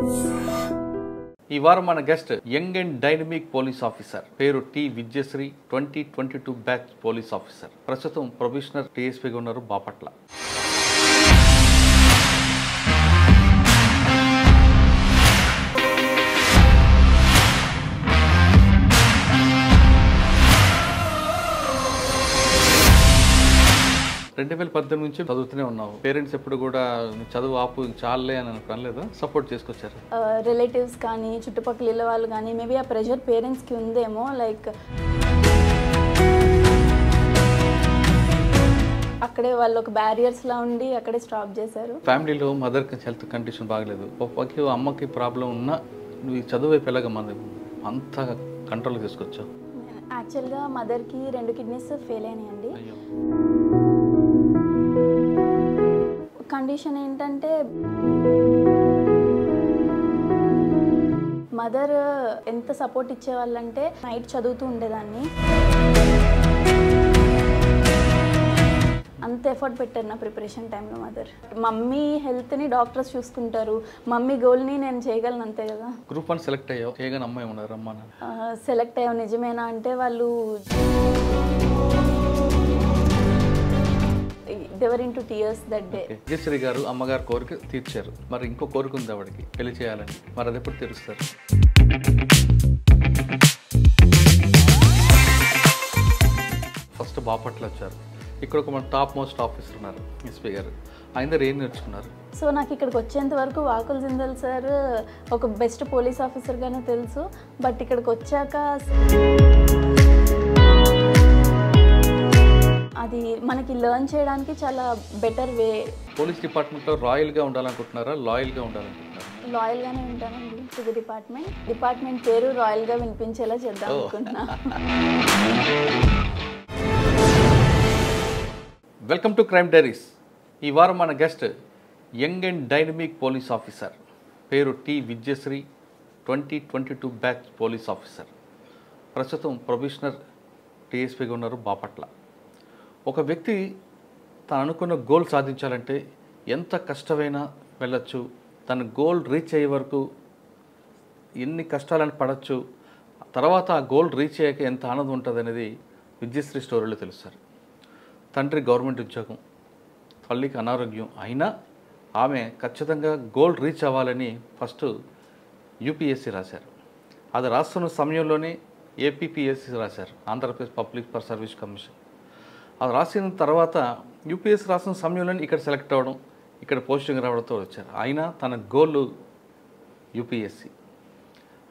ఈ వారం మన guest young and dynamic police officer, పేరు T Vidyasri, 2022 batch police officer. ప్రస్తుతం ప్రొబేషనర్ టీఎస్పీగా ఉన్నారు బాపట్ల. రెండు 2018 నుంచి చదువుతూనే ఉన్నావు. పేరెంట్స్ ఎప్పుడు కూడా చదువు ఆపు చాలే అని అనలేదా? సపోర్ట్ చేసుకొచ్చారు? రిలేటివ్స్ కానీ చుట్టుపక్కల ఇళ్ళ వాళ్ళు కానీ మేబీ ఆ ప్రెషర్ పేరెంట్స్కి ఉందేమో. లైక్ అక్కడే వాళ్ళు ఒక బ్యారియర్స్లా ఉండి అక్కడే స్టాప్ చేశారు. ఫ్యామిలీలో మదర్కి హెల్త్ కండిషన్ బాగలేదు, పప్పాకి అమ్మకి ప్రాబ్లం ఉన్నా నువ్వు ఈ చదువు వైపు ఎలాగ అంత కంట్రోల్ తీసుకొచ్చావు? యాక్చువల్గా మదర్కి 2 కిడ్నీస్ ఫెయిల్ అయినాయండి. కండిషన్ ఏంటంటే మదర్ ఎంత సపోర్ట్ ఇచ్చేవాళ్ళంటే నైట్ చదువుతూ ఉండేదాన్ని. అంత ఎఫర్ట్ పెట్టారు నా ప్రిపరేషన్ టైంలో మదర్. మమ్మీ హెల్త్ని డాక్టర్స్ చూసుకుంటారు, మమ్మీ గోల్ని నేను చేయగలను, అంతే కదా. గ్రూప్ 1 సెలెక్ట్ అయ్యావు, చేయగానే అమ్మాయి ఉన్నారు అమ్మా? సెలెక్ట్ అయ్యావు నిజమేనా అంటే వాళ్ళు they were into tears that day. Vijayashri గారు అమ్మగారు కోరిక తీర్చారు, మరి ఇంకో కోరిక ఉంది ఆవిడకి, పెళ్లి చేయాలని. మరి అది ఎప్పుడు తీరుస్తారు? ఫస్ట్ బాపట్ల వచ్చారు. ఇక్కడ ఒక మన టాప్ మోస్ట్ ఆఫీసర్ ఉన్నారు ఎస్పీ గారు, ఆయన దగ్గర ఏం నేర్చుకున్నారు? సో నాకు ఇక్కడికి వచ్చేంత వరకు వాకుల్ జిందల్ సార్ ఒక బెస్ట్ పోలీస్ ఆఫీసర్గానే తెలుసు. బట్ ఇక్కడికి వచ్చాక అది మనకి లెర్న్ చేయడానికి చాలా బెటర్ వే. పోలీస్ డిపార్ట్మెంట్లో రాయల్గా ఉండాలనుకుంటున్నారా, లాయల్గా ఉండాలనుకుంటున్నారా? లాయల్గానే ఉంటానండి టు ది డిపార్ట్మెంట్ పేరు రాయల్గా వినిపించేలా చేద్దాం అనుకుంటున్నా. Welcome to crime diaries. ఈ వారం మన guest young and dynamic police officer, పేరు T Vidyasri, 2022 batch police officer. ప్రస్తుతం ప్రొబేషనర్ టీఎస్పీగా ఉన్నారు బాపట్ల. ఒక వ్యక్తి తను అనుకున్న గోల్ సాధించాలంటే ఎంత కష్టమైనా వెళ్ళచ్చు, తన గోల్ రీచ్ అయ్యే వరకు ఎన్ని కష్టాలను పడవచ్చు, తర్వాత ఆ గోల్ రీచ్ అయ్యాక ఎంత ఆనందం ఉంటుంది అనేది విద్యశ్రీ స్టోరీలో తెలుస్తారు. తండ్రి గవర్నమెంట్ ఉద్యోగం, తల్లికి అనారోగ్యం అయినా ఆమె ఖచ్చితంగా గోల్ రీచ్ అవ్వాలని ఫస్ట్ యూపీఎస్సీ రాశారు. అది రాస్తున్న సమయంలోనే ఏపీపీఎస్సీ రాశారు, ఆంధ్రప్రదేశ్ పబ్లిక్ సర్వీస్ కమిషన్. అది రాసిన తర్వాత యూపీఎస్సీ రాసిన సమయంలోనే ఇక్కడ సెలెక్ట్ అవ్వడం, ఇక్కడ పోస్టింగ్ రావడంతో వచ్చారు. అయినా తన గోల్ యూపీఎస్సీ.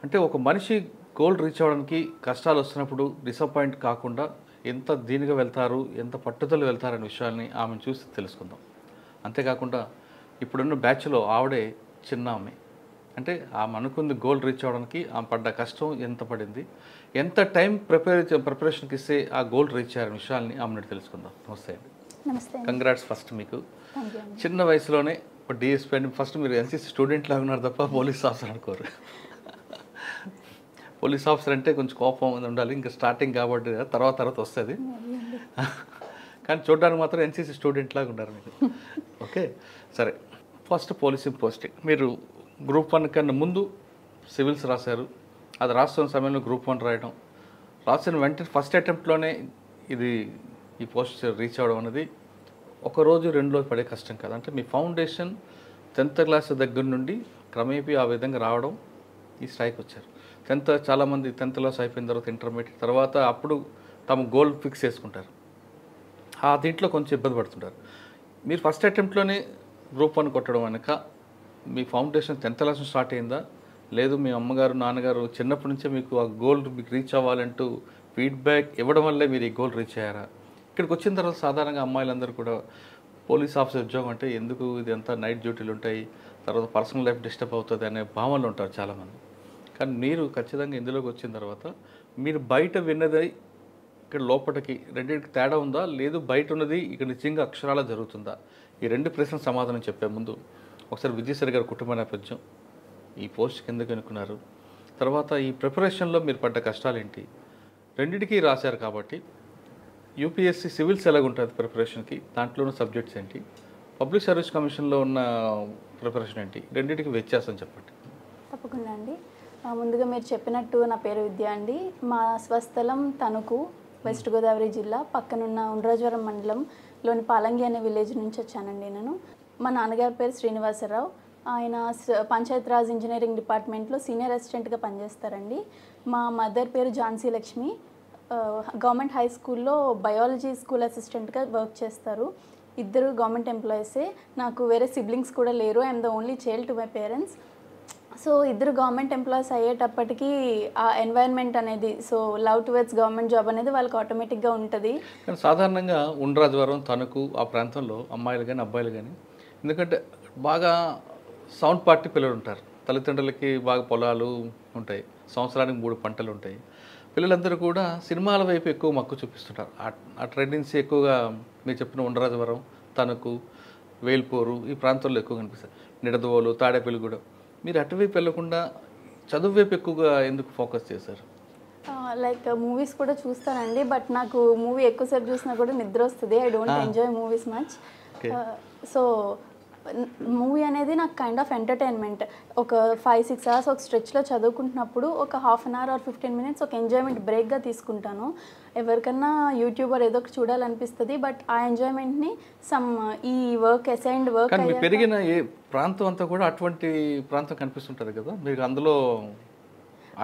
అంటే ఒక మనిషి గోల్ రీచ్ అవ్వడానికి కష్టాలు వస్తున్నప్పుడు డిసప్పాయింట్ కాకుండా ఎంత దీనిగా వెళ్తారు, ఎంత పట్టుదల వెళ్తారనే విషయాన్ని ఆమెను చూసి తెలుసుకుందాం. అంతేకాకుండా ఇప్పుడున్న బ్యాచ్లో ఆవిడే చిన్న ఆమె. అంటే ఆమె అనుకుంది గోల్ రీచ్ అవ్వడానికి ఆమె పడ్డ కష్టం ఎంత పడింది, ఎంత టైం ప్రిపరేషన్కి ఇస్తే ఆ గోల్ రీచ్ అయ్యే విషయాల్ని ఆమెను తెలుసుకుందాం. నమస్తే అండి. నమస్తే. కంగ్రాట్స్ ఫస్ట్ మీకు. చిన్న వయసులోనే ఒక డిఎస్పీ అండి. ఫస్ట్ మీరు ఎన్సీసీ స్టూడెంట్ లాగా ఉన్నారు తప్ప పోలీస్ ఆఫీసర్ అనుకోరు. పోలీస్ ఆఫీసర్ అంటే కొంచెం కోపం ఉండాలి, ఇంకా స్టార్టింగ్ కాబట్టి తర్వాత వస్తుంది. కానీ చూడడానికి మాత్రం ఎన్సీసీ స్టూడెంట్ లాగా ఉన్నారు మీరు. ఓకే సరే, ఫస్ట్ పోలీసింగ్ పోస్టింగ్. మీరు గ్రూప్ 1 కన్నా ముందు సివిల్స్ రాశారు. అది రాస్తున్న సమయంలో గ్రూప్ 1 రాయడం, రాసిన వెంటనే ఫస్ట్ అటెంప్ట్లోనే ఈ పోస్ట్ రీచ్ అవ్వడం అనేది ఒక రోజు 2 రోజులు పడే కష్టం కదా. అంటే మీ ఫౌండేషన్ 10th క్లాస్ దగ్గర నుండి క్రమేపీ ఆ విధంగా రావడం, ఈ స్థాయికి వచ్చారు. చాలామంది 10th క్లాస్ అయిపోయిన తర్వాత ఇంటర్మీడియట్ తర్వాత అప్పుడు తమ గోల్ ఫిక్స్ చేసుకుంటారు, ఆ దీంట్లో కొంచెం ఇబ్బంది పడుతుంటారు. మీరు ఫస్ట్ అటెంప్ట్లోనే గ్రూప్ 1 కొట్టడం వెనక మీ ఫౌండేషన్ 10th క్లాస్ స్టార్ట్ అయిందా, లేదు మీ అమ్మగారు నాన్నగారు చిన్నప్పటి నుంచే మీకు ఆ గోల్ మీకు రీచ్ అవ్వాలంటూ ఫీడ్బ్యాక్ ఇవ్వడం వల్లే మీరు ఈ గోల్ రీచ్ అయ్యారా? ఇక్కడికి వచ్చిన తర్వాత సాధారణంగా అమ్మాయిలందరూ కూడా పోలీస్ ఆఫీసర్ ఉద్యోగం అంటే ఎందుకు, ఇది అంతా నైట్ డ్యూటీలు ఉంటాయి, తర్వాత పర్సనల్ లైఫ్ డిస్టర్బ్ అవుతుంది అనే భావనలు ఉంటారు చాలామంది. కానీ మీరు ఖచ్చితంగా ఇందులోకి వచ్చిన తర్వాత మీరు బయట విన్నది ఇక్కడ లోపలికి రెండింటికి తేడా ఉందా, లేదు బయట ఉన్నది ఇక్కడ నిజంగా అక్షరాలా జరుగుతుందా? ఈ 2 ప్రశ్నలు సమాధానం చెప్పే ముందు ఒకసారి విజయశ్రీ గారి కుటుంబ నేపథ్యం, ఈ పోస్ట్కి ఎందుకు అనుకున్నారు, తర్వాత ఈ ప్రిపరేషన్లో మీరు పడ్డ కష్టాలు ఏంటి, రెండింటికి రాశారు కాబట్టి యూపీఎస్సీ సివిల్స్ ఎలాగుంటుంది ప్రిపరేషన్కి, దాంట్లోనూ సబ్జెక్ట్స్ ఏంటి, పబ్లిక్ సర్వీస్ కమిషన్లో ఉన్న ప్రిపరేషన్ ఏంటి, రెండింటికి వ్యత్యాసం చెప్పండి. తప్పకుండా అండి. ముందుగా మీరు చెప్పినట్టు నా పేరు విద్య అండి. మా స్వస్థలం తణుకు, వెస్ట్ గోదావరి జిల్లా. పక్కనున్న ఉండ్రాజవరం మండలంలోని పాలంగి అనే విలేజ్ నుంచి వచ్చానండి నేను. మా నాన్నగారి పేరు శ్రీనివాసరావు. ఆయన పంచాయతీరాజ్ ఇంజనీరింగ్ డిపార్ట్మెంట్లో సీనియర్ అసిస్టెంట్గా పనిచేస్తారండి. మా మదర్ పేరు ఝాన్సీ లక్ష్మి. గవర్నమెంట్ హై స్కూల్లో బయాలజీ స్కూల్ అసిస్టెంట్గా వర్క్ చేస్తారు. ఇద్దరు గవర్నమెంట్ ఎంప్లాయీసే. నాకు వేరే సిబ్లింగ్స్ కూడా లేరు. I'm the only child to my parents. So ఇద్దరు గవర్నమెంట్ ఎంప్లాయీస్ అయ్యేటప్పటికీ ఆ ఎన్వైరన్మెంట్ అనేది, so love towards government job అనేది వాళ్ళకి ఆటోమేటిక్గా ఉంటుంది. కానీ సాధారణంగా ఉండ్రాజవరం, తణుకు ఆ ప్రాంతంలో అమ్మాయిలు కానీ అబ్బాయిలు కానీ, ఎందుకంటే బాగా సౌండ్ పార్టీ పిల్లలు ఉంటారు. తల్లిదండ్రులకి బాగా పొలాలు ఉంటాయి, సంవత్సరానికి 3 పంటలు ఉంటాయి. పిల్లలందరూ కూడా సినిమాల వైపు ఎక్కువ మక్కువ చూపిస్తుంటారు. ఆ ట్రెండెన్సీ ఎక్కువగా మీరు చెప్పిన ఉండ్రాజవరం, తణుకు, వేల్పూరు ఈ ప్రాంతాల్లో ఎక్కువ కనిపిస్తాయి. నిడదవోలు, తాడేపల్లిగూడెం. మీరు అటువైపు వెళ్ళకుండా చదువు వైపు ఎక్కువగా ఎందుకు ఫోకస్ చేశారు? లైక్ మూవీస్ కూడా చూస్తానండి, బట్ నాకు మూవీ ఎక్కువసేపు చూసినా కూడా నిద్ర వస్తుంది. I don't enjoy movies much. So movie అనేది నాకు కైండ్ ఆఫ్ ఎంటర్టైన్మెంట్. ఒక 5-6 అవర్స్ ఒక స్ట్రెచ్లో చదువుకుంటున్నప్పుడు ఒక half an hour or 15 minutes ఒక ఎంజాయ్మెంట్ బ్రేక్గా తీసుకుంటాను. ఎవరికన్నా యూట్యూబర్ ఏదో ఒకటి చూడాలనిపిస్తుంది, బట్ ఆ ఎంజాయ్మెంట్ని ఈ వర్క్ అసైన్డ్ వర్క్ పెరిగిన ఏ ప్రాంతం అంతా కూడా అటువంటి ప్రాంతం కనిపిస్తుంటుంది కదా, మీకు అందులో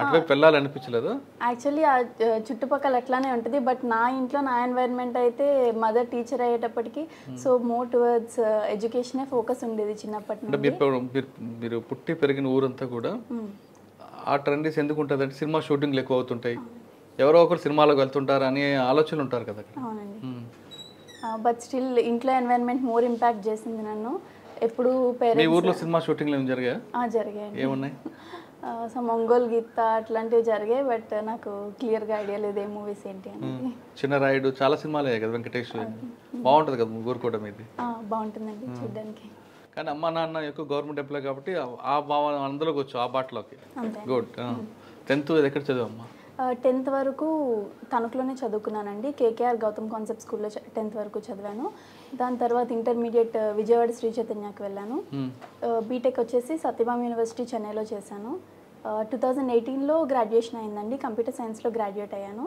అటువైపు వెళ్ళాలనిపించలేదు? యాక్చువల్లీ ఆ చుట్టుపక్కల అట్లానే ఉంటుంది, బట్ నా ఇంట్లో నా ఎన్వైరన్మెంట్ అయితే మదర్ టీచర్ అయ్యేటప్పటికి సో మోర్ టువర్డ్స్ ఎడ్యుకేషనే ఫోకస్ ఉండేది చిన్నప్పటి నుండి. మీరు పుట్టి పెరిగిన ఊరంతా కూడా ఆ ట్రెండీస్ ఎందుకు ఉంటుంది అంటే సినిమా షూటింగ్లు ఎక్కువ అవుతుంటాయి, ఎవరో ఒకరు సినిమాలకు వెళ్తుంటారు అనే ఆలోచనలు ఉంటారు కదా. అవునండి, బట్ స్టిల్ ఇంట్లో ఎన్వైరన్మెంట్ మోర్ ఇంపాక్ట్ చేసింది నన్ను. ఎప్పుడు పేరెంట్స్ ఊర్లో సినిమా షూటింగ్లు ఏమి జరిగాయి? ఏమున్నాయి? సో ఒంగోలు గీత అట్లాంటివి జరిగాయి, బట్ నాకు క్లియర్గా ఐడియా లేదు ఏ మూవీస్ ఏంటి అనేది. చిన్న రాయుడు చాలా సినిమాలే కదా, వెంకటేష్ బాగుంటుంది కదా ముగ్గురు కూడా మీది. బాగుంటుందండి చూడడానికి. కానీ అమ్మ నాన్న ఎక్కువ గవర్నమెంట్ ఎంప్లాయ్ కాబట్టి ఆ భావన అందులోకి వచ్చు, ఆ బాటలోకి. గుడ్. 10th ఎక్కడ చదివమ్మా? 10th వరకు తణుకులోనే చదువుకున్నానండి. కేకేఆర్ గౌతమ్ కాన్సెప్ట్ స్కూల్లో 10th వరకు చదివాను. దాని తర్వాత ఇంటర్మీడియట్ విజయవాడ శ్రీ చైతన్యకి వెళ్ళాను. బీటెక్ వచ్చేసి సత్యభామ యూనివర్సిటీ చెన్నైలో చేశాను. 2018లో గ్రాడ్యుయేషన్ అయిందండి. కంప్యూటర్ సైన్స్లో గ్రాడ్యుయేట్ అయ్యాను.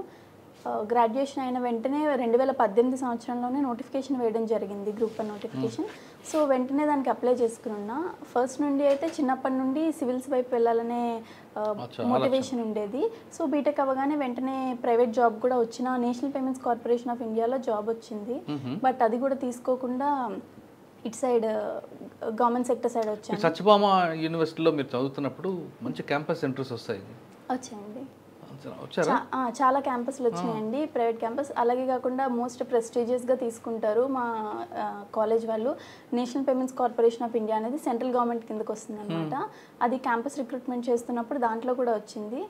గ్రాడ్యుయేషన్ అయిన వెంటనే 2018 సంవత్సరంలోనే నోటిఫికేషన్ వేయడం జరిగింది, గ్రూప్ 1 నోటిఫికేషన్. సో వెంటనే దానికి అప్లై చేసుకున్నా. ఫస్ట్ నుండి అయితే చిన్నప్పటి నుండి సివిల్స్ వైపు వెళ్ళాలనే మోటివేషన్ ఉండేది. సో బీటెక్ అవ్వగానే వెంటనే ప్రైవేట్ జాబ్ కూడా వచ్చిన నేషనల్ పేమెంట్స్ కార్పొరేషన్ ఆఫ్ ఇండియాలో జాబ్ వచ్చింది, బట్ అది కూడా తీసుకోకుండా ఇటు సైడ్ గవర్నమెంట్ సెక్టర్ సైడ్ వచ్చాను. సత్యభామ యూనివర్సిటీలో మీరు చదువుతున్నప్పుడు మంచి క్యాంపస్ సెంటర్స్ వచ్చాయండి. వచ్చారా? చాలా క్యాంపస్లు వచ్చినాయండి, ప్రైవేట్ క్యాంపస్. అలాగే కాకుండా మోస్ట్ ప్రెస్టీజియస్గా తీసుకుంటారు మా కాలేజ్ వాళ్ళు. National payments corporation of India అనేది సెంట్రల్ గవర్నమెంట్ కిందకి వస్తుంది అనమాట. అది క్యాంపస్ రిక్రూట్మెంట్ చేస్తున్నప్పుడు దాంట్లో కూడా వచ్చింది.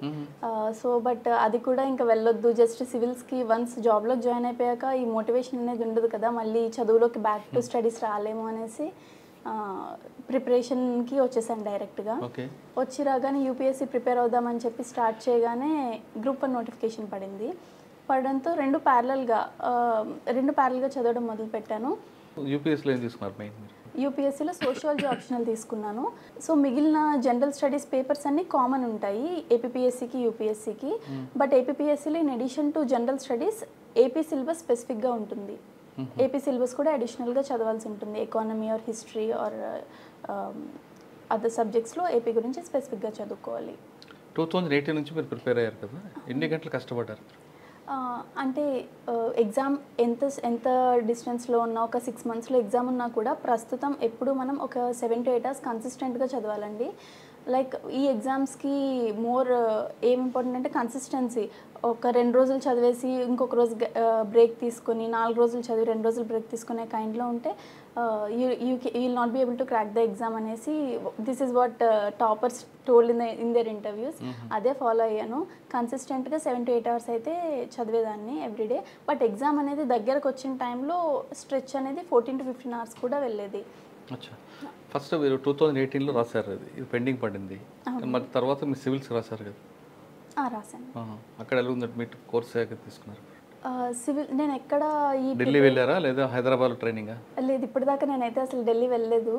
సో బట్ అది కూడా ఇంకా వెళ్ళొద్దు, జస్ట్ సివిల్స్కి వన్స్ జాబ్లోకి జాయిన్ అయిపోయాక ఈ మోటివేషన్ అనేది ఉండదు కదా, మళ్ళీ చదువులోకి బ్యాక్ టు స్టడీస్ రాలేము అనేసి ప్రిపరేషన్కి వచ్చేసాను డైరెక్ట్గా. వచ్చి రాగానే యూపీఎస్సీ ప్రిపేర్ అవుదామని చెప్పి స్టార్ట్ చేయగానే గ్రూప్ 1 నోటిఫికేషన్ పడింది. పడడంతో రెండు ప్యారలల్గా చదవడం మొదలుపెట్టాను. యూపీఎస్సీలో సోషియాలజీ ఆప్షనల్ తీసుకున్నాను. సో మిగిలిన జనరల్ స్టడీస్ పేపర్స్ అన్నీ కామన్ ఉంటాయి ఏపీపీఎస్సీకి, యూపీఎస్సీకి. బట్ ఏపీపీఎస్సీలో in addition to general studies AP syllabus స్పెసిఫిక్గా ఉంటుంది. ఏపీ సిలబస్ కూడా అడిషనల్గా చదవాల్సి ఉంటుంది. Economy or history or other సబ్జెక్ట్స్లో ఏపీ గురించి స్పెసిఫిక్గా చదువుకోవాలి. 2018 నుంచి మీరు ప్రిపేర్ అయ్యారు కదా, ఎన్ని గంటలు కష్టపడ్డారు? అంటే ఎగ్జామ్ ఎంత డిస్టెన్స్లో ఉన్నా, ఒక 6 monthsలో ఎగ్జామ్ ఉన్నా కూడా ప్రస్తుతం ఎప్పుడు మనం ఒక 7 to 8 hours కన్సిస్టెంట్గా చదవాలండి. లైక్ ఈ ఎగ్జామ్స్కి మోర్ ఏం ఇంపార్టెంట్ అంటే కన్సిస్టెన్సీ. ఒక 2 రోజులు చదివేసి ఇంకొక రోజు బ్రేక్ తీసుకొని, 4 రోజులు చదివి 2 రోజులు బ్రేక్ తీసుకునే కైండ్లో ఉంటే you will not be able to crack the exam అనేసి this is what toppers told in their interviews. అదే ఫాలో అయ్యాను. కన్సిస్టెంట్గా 7 to 8 hours అయితే చదివేదాన్ని ఎవ్రీడే. బట్ ఎగ్జామ్ అనేది దగ్గరకు వచ్చిన టైంలో స్ట్రెచ్ అనేది 14 to 15 hours కూడా వెళ్ళేది. ఫస్ట్ మీరు 2018లో రాశారు, ఇది పెండింగ్ పడింది. మరి తర్వాత మీరు సివిల్స్ రాశారు కదా? రాశాను. అక్కడ ఎలా ఉందంటే మీరు కోర్స్ తీసుకున్నారు? సివిల్ నేను ఎక్కడ ఈ ఢిల్లీ వెళ్ళారా లేదా హైదరాబాద్ ట్రైనింగా? లేదు, ఇప్పటిదాకా నేనైతే అసలు ఢిల్లీ వెళ్ళలేదు.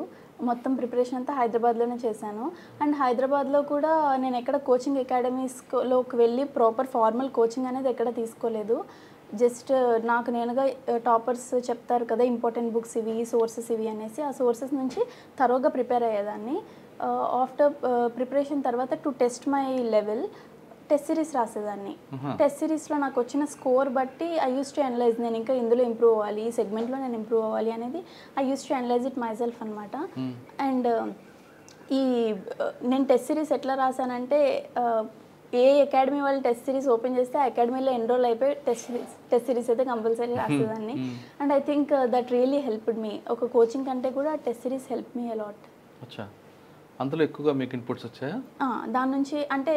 మొత్తం ప్రిపరేషన్ అంతా హైదరాబాద్లోనే చేశాను. అండ్ హైదరాబాద్లో కూడా నేను ఎక్కడ కోచింగ్ అకాడమీస్లోకి వెళ్ళి ప్రాపర్ ఫార్మల్ కోచింగ్ అనేది ఎక్కడ తీసుకోలేదు. జస్ట్ నాకు నేనుగా టాపర్స్ చెప్తారు కదా ఇంపార్టెంట్ బుక్స్ ఇవి, సోర్సెస్ ఇవి అనేసి, ఆ సోర్సెస్ నుంచి తరోగా ప్రిపేర్ అయ్యేదాన్ని. ఆఫ్టర్ ప్రిపరేషన్ తర్వాత to test my level test series రాసేదాన్ని. టెస్ట్ సిరీస్లో నాకు వచ్చిన స్కోర్ బట్టి ఐ యూస్ టు అనలైజ్, నేను ఇంకా ఇందులో ఇంప్రూవ్ అవ్వాలి, ఈ సెగ్మెంట్లో నేను ఇంప్రూవ్ అవ్వాలి అనేది I use to analyse it myself అనమాట. అండ్ ఈ నేను టెస్ట్ సిరీస్ ఎట్లా రాశానంటే ఏ అకాడమీ వాళ్ళు టెస్ట్ సిరీస్ ఓపెన్ చేస్తే ఆ అకాడమీలో ఎన్రోల్ అయిపోయి టెస్ట్ సిరీస్ అయితే కంపల్సరీ రాసేదాన్ని. And I think that really helped me. ఒక కోచింగ్ కంటే కూడా test series help me a lot. అచ్చా, అందులో ఎక్కువగా మీకు ఇన్పుట్స్ వచ్చాయా? దాని నుంచి అంటే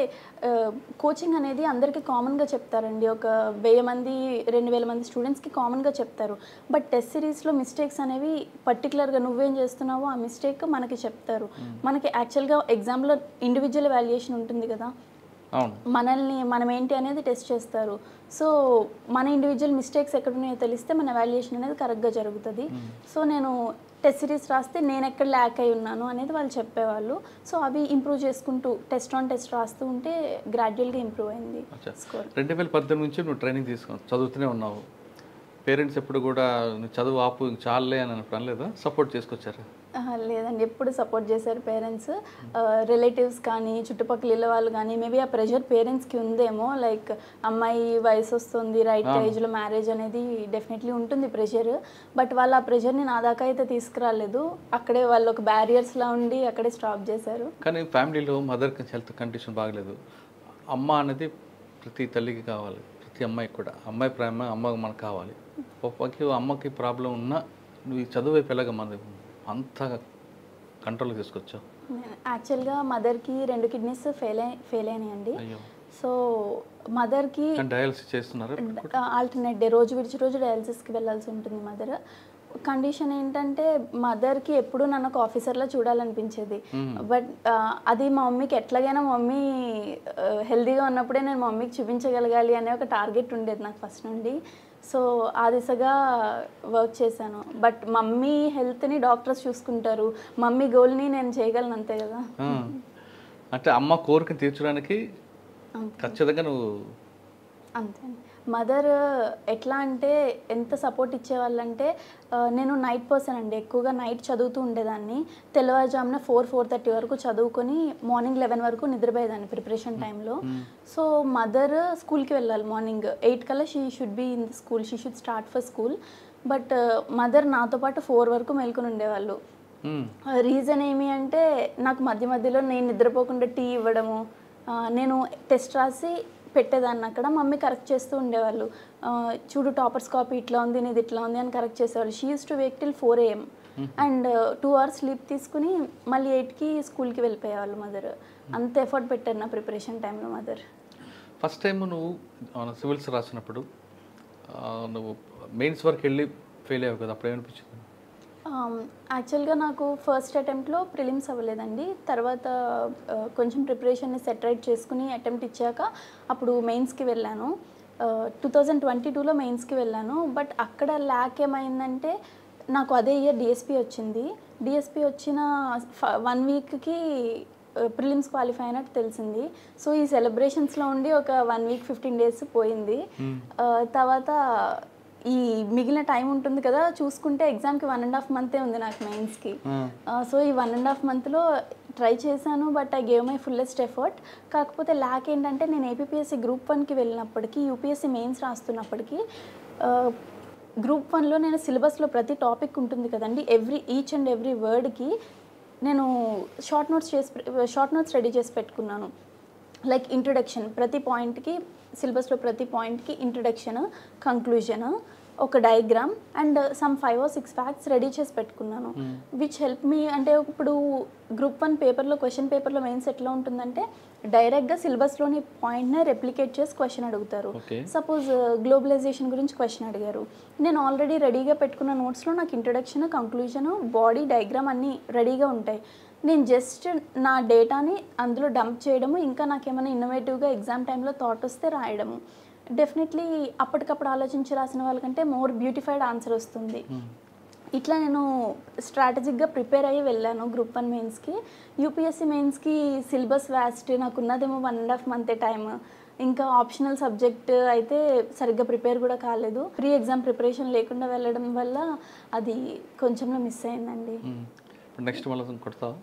కోచింగ్ అనేది అందరికీ కామన్గా చెప్తారండి. ఒక 1000 మంది 2000 మంది స్టూడెంట్స్కి కామన్గా చెప్తారు. బట్ టెస్ట్ సిరీస్లో మిస్టేక్స్ అనేవి పర్టికులర్గా నువ్వేం చేస్తున్నావో ఆ మిస్టేక్ మనకి చెప్తారు. మనకి యాక్చువల్గా ఎగ్జామ్లో ఇండివిజువల్ వాల్యుయేషన్ ఉంటుంది కదా, మనం ఏంటి అనేది టెస్ట్ చేస్తారు. సో మన ఇండివిజువల్ మిస్టేక్స్ ఎక్కడున్నాయో తెలిస్తే మన వాల్యుయేషన్ అనేది కరెక్ట్గా జరుగుతుంది. సో నేను టెస్ట్ సిరీస్ రాస్తే నేను ఎక్కడ ల్యాక్ అయి ఉన్నాను అనేది వాళ్ళు చెప్పేవాళ్ళు. సో అవి ఇంప్రూవ్ చేసుకుంటూ టెస్ట్ ఆన్ టెస్ట్ రాస్తూ ఉంటే గ్రాడ్యువల్గా ఇంప్రూవ్ అయింది స్కోర్. 2018 నుంచి నువ్వు ట్రైనింగ్ చదువుతూనే ఉన్నావు. పేరెంట్స్ ఎప్పుడు కూడా నువ్వు చదువు ఆపు చాలే అని అనలేదా? సపోర్ట్ చేసుకొచ్చారు? లేదండి, ఎప్పుడు సపోర్ట్ చేశారు పేరెంట్స్. రిలేటివ్స్ కానీ చుట్టుపక్కల ఇళ్ళ వాళ్ళు కానీ మేబీ ఆ ప్రెషర్ పేరెంట్స్కి ఉందేమో, లైక్ అమ్మాయి వయసు వస్తుంది, రైట్ ఏజ్లో మ్యారేజ్ అనేది డెఫినెట్లీ ఉంటుంది ప్రెషర్. బట్ వాళ్ళు ఆ ప్రెషర్ని నా దాకా అయితే తీసుకురాలేదు. అక్కడే వాళ్ళు ఒక బ్యారియర్స్లా ఉండి అక్కడే స్టాప్ చేశారు. కానీ ఫ్యామిలీలో మదర్కి హెల్త్ కండిషన్ బాగలేదు. అమ్మ అనేది ప్రతి తల్లికి కావాలి, ప్రతి అమ్మాయికి కూడా. అమ్మాయి ప్రేమ అమ్మకి మనకు కావాలి. అమ్మకి ప్రాబ్లం ఉన్నా నువ్వు ఈ చదువు వైపు ఎలాగ మన అంత కంట్రోల్ తీసుకొచ్చావు? యాక్చువల్గా మదర్కి 2 కిడ్నీస్ ఫెయిల్ అయినాయండి. సో మదర్కి డయాలసిస్ చేస్తున్నారు, ఆల్టర్నేట్ డే రోజు విడిచి రోజు డయాలసిస్కి వెళ్ళాల్సి ఉంటుంది మదర్. కండిషన్ ఏంటంటే మదర్కి ఎప్పుడు నన్ను ఒక ఆఫీసర్లా చూడాలనిపించేది. బట్ అది మా మమ్మీకి ఎట్లాగైనా మమ్మీ హెల్తీగా ఉన్నప్పుడే నేను మా మమ్మీకి చూపించగలగాలి అనే ఒక టార్గెట్ ఉండేది నాకు ఫస్ట్ నుండి. సో ఆ దిశగా వర్క్ చేశాను. బట్ మమ్మీ హెల్త్ని డాక్టర్స్ చూసుకుంటారు, మమ్మీ గోల్ని నేను చేయగలను, అంతే కదా. అంటే అమ్మ కోరికను తీర్చడానికి ఖచ్చితంగా నువ్వు అంతే. మదర్ ఎట్లా అంటే ఎంత సపోర్ట్ ఇచ్చేవాళ్ళంటే, నేను నైట్ పర్సన్ అండి, ఎక్కువగా నైట్ చదువుతూ ఉండేదాన్ని. తెల్లవారుజామున 4-4:30 వరకు చదువుకొని మార్నింగ్ 11 వరకు నిద్రపోయేదాన్ని ప్రిపరేషన్ టైంలో. సో మదర్ స్కూల్కి వెళ్ళాలి మార్నింగ్ 8 కల్లా she should be in the school, she should start for school. But mother నాతో పాటు 4 వరకు మేల్కొని ఉండేవాళ్ళు. రీజన్ ఏమి అంటే నాకు మధ్య మధ్యలో నేను నిద్రపోకుండా టీ ఇవ్వడము, నేను టెస్ట్ రాసి పెట్టేదాన్ని అక్కడ, మమ్మీ కరెక్ట్ చేస్తూ ఉండేవాళ్ళు. చూడు టాపర్స్ కాపీ ఇట్లా ఉంది, నీది ఇట్లా ఉంది అని కరెక్ట్ చేసేవాళ్ళు. She use to Wake till 4 AM and 2 hours sleep తీసుకుని మళ్ళీ 8కి స్కూల్కి వెళ్ళిపోయేవాళ్ళు మదర్. అంత ఎఫర్ట్ పెట్టారు నా ప్రిపరేషన్ టైంలో మదర్. ఫస్ట్ టైం నువ్వు సివిల్స్ రాసినప్పుడు నువ్వు మెయిన్స్ వరకు వెళ్ళి ఫెయిల్ అయ్యావు కదా, అప్పుడు ఏమనిపించింది? యాక్చువల్గా నాకు ఫస్ట్ అటెంప్ట్లో ప్రిలిమ్స్ అవ్వలేదండి. తర్వాత కొంచెం ప్రిపరేషన్ని సెటరేట్ చేసుకుని అటెంప్ట్ ఇచ్చాక అప్పుడు మెయిన్స్కి వెళ్ళాను. 2022లో మెయిన్స్కి వెళ్ళాను. బట్ అక్కడ ల్యాక్ ఏమైందంటే నాకు అదే ఇయర్ డిఎస్పి వచ్చింది. డిఎస్పి వచ్చిన 1 వీక్కి ప్రిలిమ్స్ క్వాలిఫై అయినట్టు తెలిసింది. సో ఈ సెలబ్రేషన్స్లో ఉండి ఒక 1 వీక్ 15 days పోయింది. తర్వాత ఈ మిగిలిన టైం ఉంటుంది కదా, చూసుకుంటే ఎగ్జామ్కి 1.5 month ఉంది నాకు మెయిన్స్కి. సో ఈ 1.5 monthలో ట్రై చేశాను. But I gave my fullest effort. కాకపోతే ల్యాక్ ఏంటంటే నేను ఏపీఎస్సి Group 1కి వెళ్ళినప్పటికీ, యూపీఎస్సి మెయిన్స్ రాస్తున్నప్పటికీ Group 1లో నేను సిలబస్లో ప్రతి టాపిక్ ఉంటుంది కదండి, ఈచ్ అండ్ ఎవ్రీ వర్డ్కి నేను షార్ట్ నోట్స్ రెడీ చేసి పెట్టుకున్నాను. లైక్ ఇంట్రొడక్షన్, ప్రతి పాయింట్కి సిలబస్లో ప్రతి పాయింట్కి ఇంట్రొడక్షన్, కంక్లూజన్, ఒక diagram and some 5 or 6 facts ready చేసి పెట్టుకున్నాను. Which help me. అంటే ఇప్పుడు Group 1 పేపర్లో, క్వశ్చన్ పేపర్లో మెయిన్స్ ఎట్లా ఉంటుందంటే డైరెక్ట్గా సిలబస్లోని పాయింట్నే రెప్లికేట్ చేసి క్వశ్చన్ అడుగుతారు. సపోజ్ గ్లోబలైజేషన్ గురించి క్వశ్చన్ అడిగారు, నేను ఆల్రెడీ రెడీగా పెట్టుకున్న నోట్స్లో నాకు ఇంట్రొడక్షన్, కంక్లూజన్, బాడీ డయాగ్రామ్ అన్నీ రెడీగా ఉంటాయి. నేను జస్ట్ నా డేటాని అందులో డంప్ చేయడము, ఇంకా నాకేమైనా ఇన్నోవేటివ్గా ఎగ్జామ్ టైంలో థాట్ వస్తే రాయడము. డెఫినెట్లీ అప్పటికప్పుడు ఆలోచించి రాసిన వాళ్ళకంటే మోర్ బ్యూటిఫైడ్ ఆన్సర్ వస్తుంది. ఇట్లా నేను స్ట్రాటజిక్గా ప్రిపేర్ అయ్యి వెళ్ళాను గ్రూప్ 1 మెయిన్స్కి. యూపీఎస్సీ మెయిన్స్కి సిలబస్ వ్యాస్ట్, నాకు ఉన్నదేమో 1.5 మంత్ టైం. ఇంకా ఆప్షనల్ సబ్జెక్ట్ అయితే సరిగ్గా ప్రిపేర్ కూడా కాలేదు. ప్రీ ఎగ్జామ్ ప్రిపరేషన్ లేకుండా వెళ్ళడం వల్ల అది కొంచెంలో మిస్ అయిందండి. నెక్స్ట్ మళ్ళీ కొడతావా?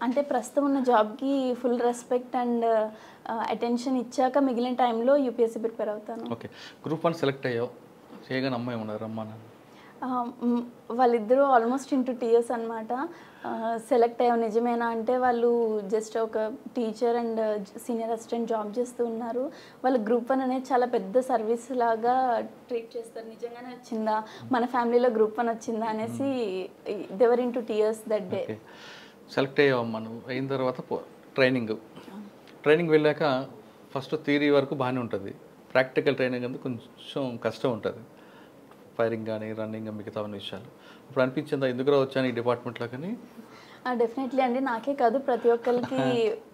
అంటే ప్రస్తుతం ఉన్న జాబ్కి ఫుల్ రెస్పెక్ట్ అండ్ అటెన్షన్ ఇచ్చాక మిగిలిన టైంలో యూపీఎస్సీ ప్రిపేర్ అవుతాను. ఓకే, గ్రూప్ 1 సెలెక్ట్ అయ్యావు, చేయగానే అమ్మాయి ఉన్నారు అమ్మా నాన్న? వాళ్ళిద్దరూ ఆల్మోస్ట్ ఇంటూ టీయర్స్ అనమాట. సెలెక్ట్ అయ్యావు నిజమేనా అంటే వాళ్ళు జస్ట్ ఒక teacher and senior assistant job చేస్తూ ఉన్నారు. వాళ్ళు గ్రూప్ 1 అనేది చాలా పెద్ద సర్వీస్ లాగా ట్రీట్ చేస్తారు. నిజంగానే వచ్చిందా, మన ఫ్యామిలీలో గ్రూప్ 1 వచ్చిందా అనేసి they were into tears that day. Select అయ్యావమ్మా, నువ్వు అయిన తర్వాత ట్రైనింగ్ వెళ్ళాక ఫస్ట్ థియరీ వరకు బాగానే ఉంటుంది, ప్రాక్టికల్ ట్రైనింగ్ అంతా కొంచెం కష్టం ఉంటుంది, ఫైరింగ్ కానీ రన్నింగ్ మిగతా విషయాలు. ఇప్పుడు అనిపించిందా ఎందుకు వచ్చాను ఈ డిపార్ట్మెంట్లో? కానీ డెఫినెట్లీ అండి, నాకే కాదు ప్రతి ఒక్కరికి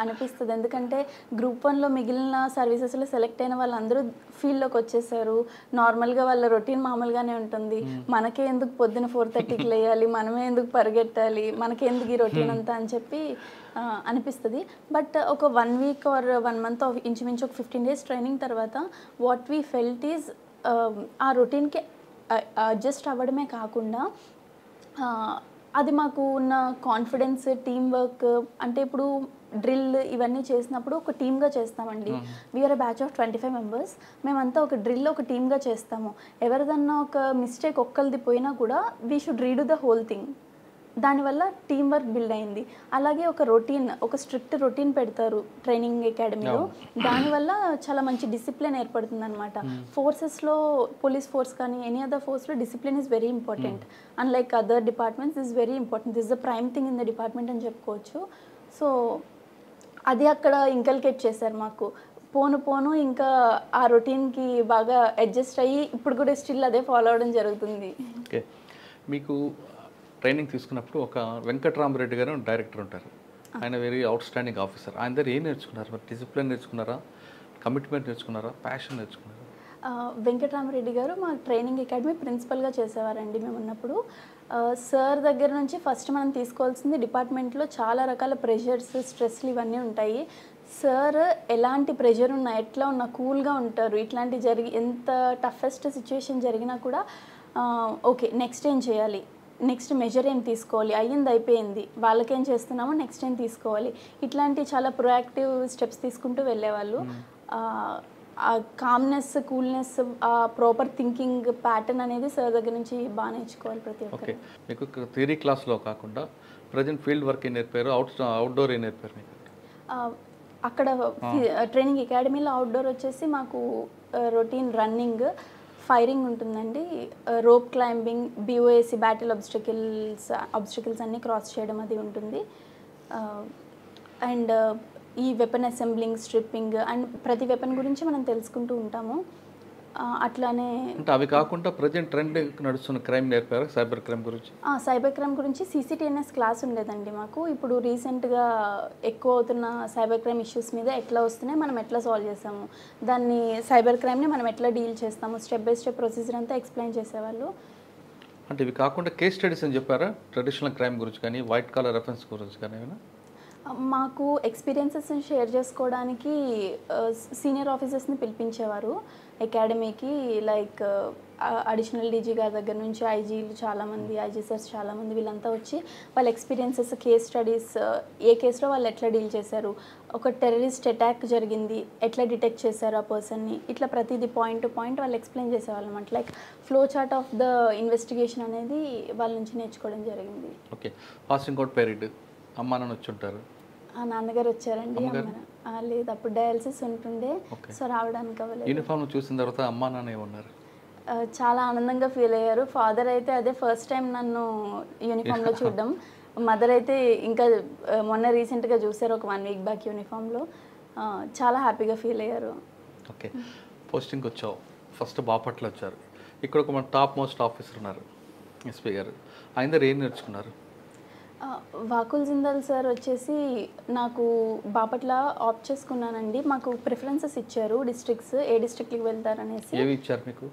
అనిపిస్తుంది. ఎందుకంటే గ్రూప్ 1లో మిగిలిన సర్వీసెస్లో సెలెక్ట్ అయిన వాళ్ళందరూ ఫీల్డ్లోకి వచ్చేసారు. నార్మల్గా వాళ్ళ రొటీన్ మామూలుగానే ఉంటుంది. మనకే ఎందుకు పొద్దున 4:30కి లేయాలి, మనమే ఎందుకు పరిగెట్టాలి, మనకే ఎందుకు ఈ రొటీన్ అంతా అని చెప్పి అనిపిస్తుంది. బట్ ఒక 1 వీక్ ఆర్ 1 మంత్ ఇంచుమించు ఒక 15 డేస్ ట్రైనింగ్ తర్వాత వాట్ వీ ఫెల్ట్ ఈజ్ ఆ రొటీన్కి అడ్జస్ట్ అవ్వడమే కాకుండా అది మాకు ఉన్న కాన్ఫిడెన్స్, టీమ్ వర్క్. అంటే ఇప్పుడు డ్రిల్ ఇవన్నీ చేసినప్పుడు ఒక టీమ్గా చేస్తామండి. We are batch of 25 members. మేమంతా ఒక డ్రిల్ ఒక టీమ్గా చేస్తాము. ఎవరిదన్నా ఒక మిస్టేక్ ఒక్కరిది పోయినా కూడా we should redo the whole thing. దానివల్ల టీమ్ వర్క్ బిల్డ్ అయింది. అలాగే ఒక రొటీన్, ఒక స్ట్రిక్ట్ రొటీన్ పెడతారు ట్రైనింగ్ అకాడమీలో. దానివల్ల చాలా మంచి డిసిప్లిన్ ఏర్పడుతుంది అనమాట. ఫోర్సెస్లో పోలీస్ ఫోర్స్ కానీ ఎనీ అదర్ ఫోర్స్లో discipline is very important. Unlike other departments is very important. This the prime thing in the department అని చెప్పుకోవచ్చు. సో అది అక్కడ ఇంకల్కేట్ చేశారు మాకు. పోను ఇంకా ఆ రొటీన్కి బాగా అడ్జస్ట్ అయ్యి ఇప్పుడు కూడా స్టిల్ అదే ఫాలో అవడం జరుగుతుంది. ఓకే, మీకు ట్రైనింగ్ తీసుకున్నప్పుడు ఒక వెంకట్రామరెడ్డి గారు డైరెక్టర్ ఉంటారు. ఆయన వెరీ అవుట్ స్టాండింగ్ ఆఫీసర్. ఆయన దగ్గర ఏం నేర్చుకున్నారు? మరి డిసిప్లిన్ నేర్చుకున్నారా, కమిట్మెంట్ నేర్చుకున్నారా, ప్యాషన్ నేర్చుకున్నారా? వెంకట్రామరెడ్డి గారు మా ట్రైనింగ్ అకాడమీ ప్రిన్సిపల్గా చేసేవారండి మేము ఉన్నప్పుడు. సార్ దగ్గర నుంచి ఫస్ట్ మనం తీసుకోవాల్సింది, డిపార్ట్మెంట్లో చాలా రకాల ప్రెషర్స్, స్ట్రెస్లు ఇవన్నీ ఉంటాయి. సార్ ఎలాంటి ప్రెషర్ ఉన్నా, ఎట్లా ఉన్నా కూల్గా ఉంటారు. ఇట్లాంటి ఎంత టఫెస్ట్ సిచ్యువేషన్ జరిగినా కూడా ఓకే నెక్స్ట్ ఏం చేయాలి, నెక్స్ట్ మెజర్ ఏం తీసుకోవాలి, అయ్యింది అయిపోయింది, వాళ్ళకేం చేస్తున్నామో నెక్స్ట్ ఏం తీసుకోవాలి, ఇట్లాంటి చాలా ప్రొయాక్టివ్ స్టెప్స్ తీసుకుంటూ వెళ్ళేవాళ్ళు. ఆ కామ్నెస్, కూల్నెస్, ఆ ప్రాపర్ థింకింగ్ ప్యాటర్న్ అనేది సార్ దగ్గర నుంచి బాగా నేర్చుకోవాలి ప్రతి ఒక్కరు. ఓకే, మీకు థియరీ క్లాస్లో కాకుండా ప్రజెంట్ ఫీల్డ్ వర్క్ ఏం నేర్పారు, అవుట్డోర్ ఏం నేర్పారు మీకు? అక్కడ ట్రైనింగ్ అకాడమీలో అవుట్డోర్ వచ్చేసి మాకు రొటీన్ రన్నింగ్, ఫైరింగ్ ఉంటుందండి, రోప్ క్లైంబింగ్, బిఓఏసి బ్యాటిల్ ఆబ్స్టికల్స్ అన్నీ క్రాస్ చేయడం అది ఉంటుంది. అండ్ ఈ వెపన్ అసెంబ్లింగ్, స్ట్రిప్పింగ్ అండ్ ప్రతి వెపన్ గురించి మనం తెలుసుకుంటూ ఉంటాము. అట్లానే అంటే అవి కాకుండా ప్రజెంట్ ట్రెండ్ నడుస్తున్న క్రైమ్ నేర్పారు, సైబర్ క్రైమ్ గురించి? సైబర్ క్రైమ్ గురించి CCTNS క్లాస్ ఉండేదండి మాకు. ఇప్పుడు రీసెంట్గా ఎక్కువ అవుతున్న సైబర్ క్రైమ్ ఇష్యూస్ మీద ఎట్లా వస్తున్నాయి, మనం ఎట్లా సాల్వ్ చేస్తాము, దాన్ని సైబర్ క్రైమ్ని మనం ఎట్లా డీల్ చేస్తాము, స్టెప్ బై స్టెప్ ప్రొసీజర్ అంతా ఎక్స్ప్లెయిన్ చేసేవాళ్ళు. అంటే ఇవి కాకుండా కేస్ స్టడీస్ అని చెప్పారా, ట్రెడిషనల్ క్రైమ్ గురించి కానీ వైట్ కాలర్ అఫెన్స్ గురించి కానీ ఏమైనా? మాకు ఎక్స్పీరియన్సెస్ని షేర్ చేసుకోవడానికి సీనియర్ ఆఫీసర్స్ని పిలిపించేవారు అకాడమీకి. లైక్ అడిషనల్ డీజీ గారి దగ్గర నుంచి ఐజీలు చాలామంది, ఐజీ సార్స్ చాలామంది, వీళ్ళంతా వచ్చి వాళ్ళ ఎక్స్పీరియన్సెస్, కేస్ స్టడీస్, ఏ కేసులో వాళ్ళు ఎట్లా డీల్ చేశారు, ఒక టెర్రరిస్ట్ అటాక్ జరిగింది ఎట్లా డిటెక్ట్ చేశారు ఆ పర్సన్ని, ఇట్లా ప్రతిదీ పాయింట్ టు పాయింట్ వాళ్ళు ఎక్స్ప్లెయిన్ చేసేవాళ్ళు అనమాట. Like flow chart of the investigation అనేది వాళ్ళ నుంచి నేర్చుకోవడం జరిగింది. ఓకే, పాసింగ్ అవుట్ పీరియడ్ అమ్మా నాన్న వచ్చి ఉంటారు? నాన్నగారు వచ్చారండి. లేదు, అప్పుడు డయాలసిస్ ఉంటుండే, సో రావడానికి అవ్వలేదు. యూనిఫామ్ చూసిన తర్వాత అమ్మా నాన్న ఏమన్నారు? చాలా ఆనందంగా ఫీల్ అయ్యారు. ఫాదర్ అయితే అదే ఫస్ట్ టైం నన్ను యూనిఫామ్లో చూడడం. మదర్ అయితే ఇంకా మొన్న రీసెంట్గా చూసారు, ఒక 1 వీక్ బ్యాక్ యూనిఫామ్లో. చాలా హ్యాపీగా ఫీల్ అయ్యారు. ఓకే, పోస్టింగ్కి వచ్చావు, ఫస్ట్ బాపట్ల వచ్చారు. ఇక్కడ ఒక మన టాప్ మోస్ట్ ఆఫీసర్ ఉన్నారు, ఎస్పీ గారు. ఆయన దగ్గర ఏం నేర్చుకున్నారు? ఆ, వాకుల్ జిందాల్ సార్ వచ్చేసి నాకు బాపట్ల ఆప్ట్ చేసుకున్నానండి. మాకు ప్రిఫరెన్సెస్ ఇచ్చారు డిస్ట్రిక్ట్స్, ఏ డిస్ట్రిక్ట్కి వెళ్తారనేసి ఏవి ఇచ్చారు మీకు?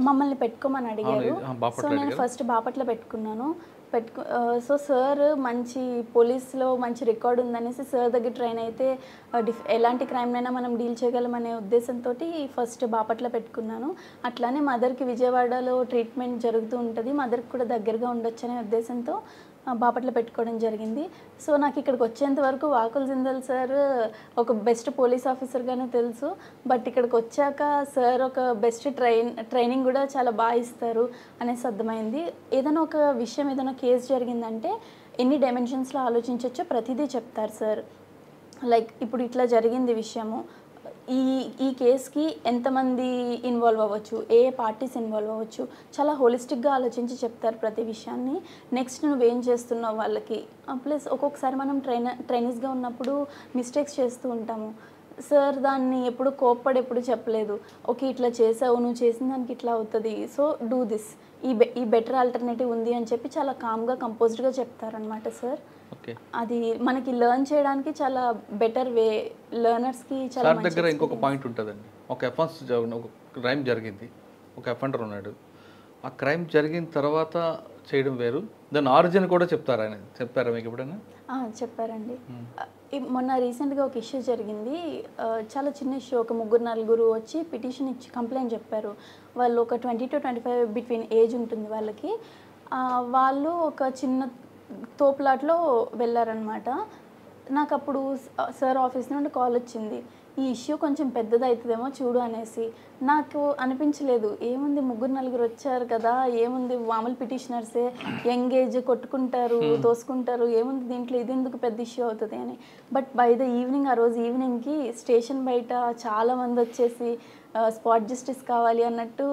మమ్మల్ని పెట్టుకోమని అడిగారు. బాపట్ల సో నేను అడిగారా? ఫస్ట్ బాపట్ల పెట్టుకున్నాను. సో సార్ మంచి పోలీస్లో మంచి రికార్డ్ ఉందనేసి సార్ దగ్గర ట్రైన్ అయితే ఎలాంటి క్రైమ్నైనా మనం డీల్ చేయగలమనే ఉద్దేశంతో ఫస్ట్ బాపట్ల పెట్టుకున్నాను. అట్లానే మదర్కి విజయవాడలో ట్రీట్మెంట్ జరుగుతూ ఉంటుంది, మదర్కి కూడా దగ్గరగా ఉండొచ్చు అనే ఉద్దేశంతో బాపట్ల పెట్టుకోవడం జరిగింది. సో నాకు ఇక్కడికి వచ్చేంత వరకు వాకుల్ జిందాల్ సార్ ఒక బెస్ట్ పోలీస్ ఆఫీసర్గానే తెలుసు. బట్ ఇక్కడికి వచ్చాక సార్ ఒక బెస్ట్ ట్రైనింగ్ కూడా చాలా బాగా ఇస్తారు అనేసి అర్థమైంది. ఏదైనా ఒక విషయం, ఏదైనా కేసు జరిగిందంటే ఎన్ని డైమెన్షన్స్లో ఆలోచించవచ్చో ప్రతిదీ చెప్తారు సార్. లైక్ ఇప్పుడు ఇట్లా జరిగింది విషయము, ఈ కేస్కి ఎంతమంది ఇన్వాల్వ్ అవ్వచ్చు, ఏ పార్టీస్ ఇన్వాల్వ్ అవ్వచ్చు, చాలా హోలిస్టిక్గా ఆలోచించి చెప్తారు ప్రతి విషయాన్ని. నెక్స్ట్ నువ్వేం చేస్తున్నావు వాళ్ళకి. ప్లస్ ఒక్కొక్కసారి మనం ట్రైనీస్గా ఉన్నప్పుడు మిస్టేక్స్ చేస్తూ ఉంటాము. సార్ దాన్ని ఎప్పుడు కోప్పడి ఎప్పుడు చెప్పలేదు. ఓకే ఇట్లా చేసావు, నువ్వు చేసిన దానికి ఇట్లా అవుతుంది, సో డూ దిస్, ఈ బెటర్ ఆల్టర్నేటివ్ ఉంది అని చెప్పి చాలా కామ్గా కంపోజ్డ్గా చెప్తారనమాట సార్. అది మనకి లెర్న్ చేయడానికి చాలా బెటర్ వే, లెర్నర్స్కి చాలా సార్ దగ్గర ఇంకొక పాయింట్ ఉంటుందండి. ఒక అఫెన్స్ ఒక క్రైమ్ జరిగింది, ఒక అఫెండర్ ఉన్నాడు, ఆ క్రైమ్ జరిగిన తర్వాత చేయడం వేరు, దాని ఆరిజిన్ కూడా చెప్తారా మీకు ఎప్పుడైనా? చెప్పారండి. మొన్న రీసెంట్గా ఒక ఇష్యూ జరిగింది, చాలా చిన్న ఇష్యూ. ఒక 3-4 వచ్చి పిటిషన్ ఇచ్చి కంప్లైంట్ చెప్పారు. వాళ్ళు ఒక 20 to 25 బిట్వీన్ ఏజ్ ఉంటుంది వాళ్ళకి. వాళ్ళు ఒక చిన్న తోపులాట్లో వెళ్ళారనమాట. నాకు అప్పుడు సార్ ఆఫీస్ నుండి కాల్ వచ్చింది, ఈ ఇష్యూ కొంచెం పెద్దది అవుతుందేమో చూడు అనేసి. నాకు అనిపించలేదు, ఏముంది 3-4 వచ్చారు కదా, ఏముంది మామూలు పిటిషనర్సే, యంగ్ ఏజ్, కొట్టుకుంటారు తోసుకుంటారు, ఏముంది దీంట్లో, ఇది ఎందుకు పెద్ద ఇష్యూ అవుతుంది అని. బట్ బై ద ఈవినింగ్, ఆ రోజు ఈవినింగ్కి స్టేషన్ బయట చాలామంది వచ్చేసి స్పాట్ జస్టిస్ కావాలి అన్నట్టు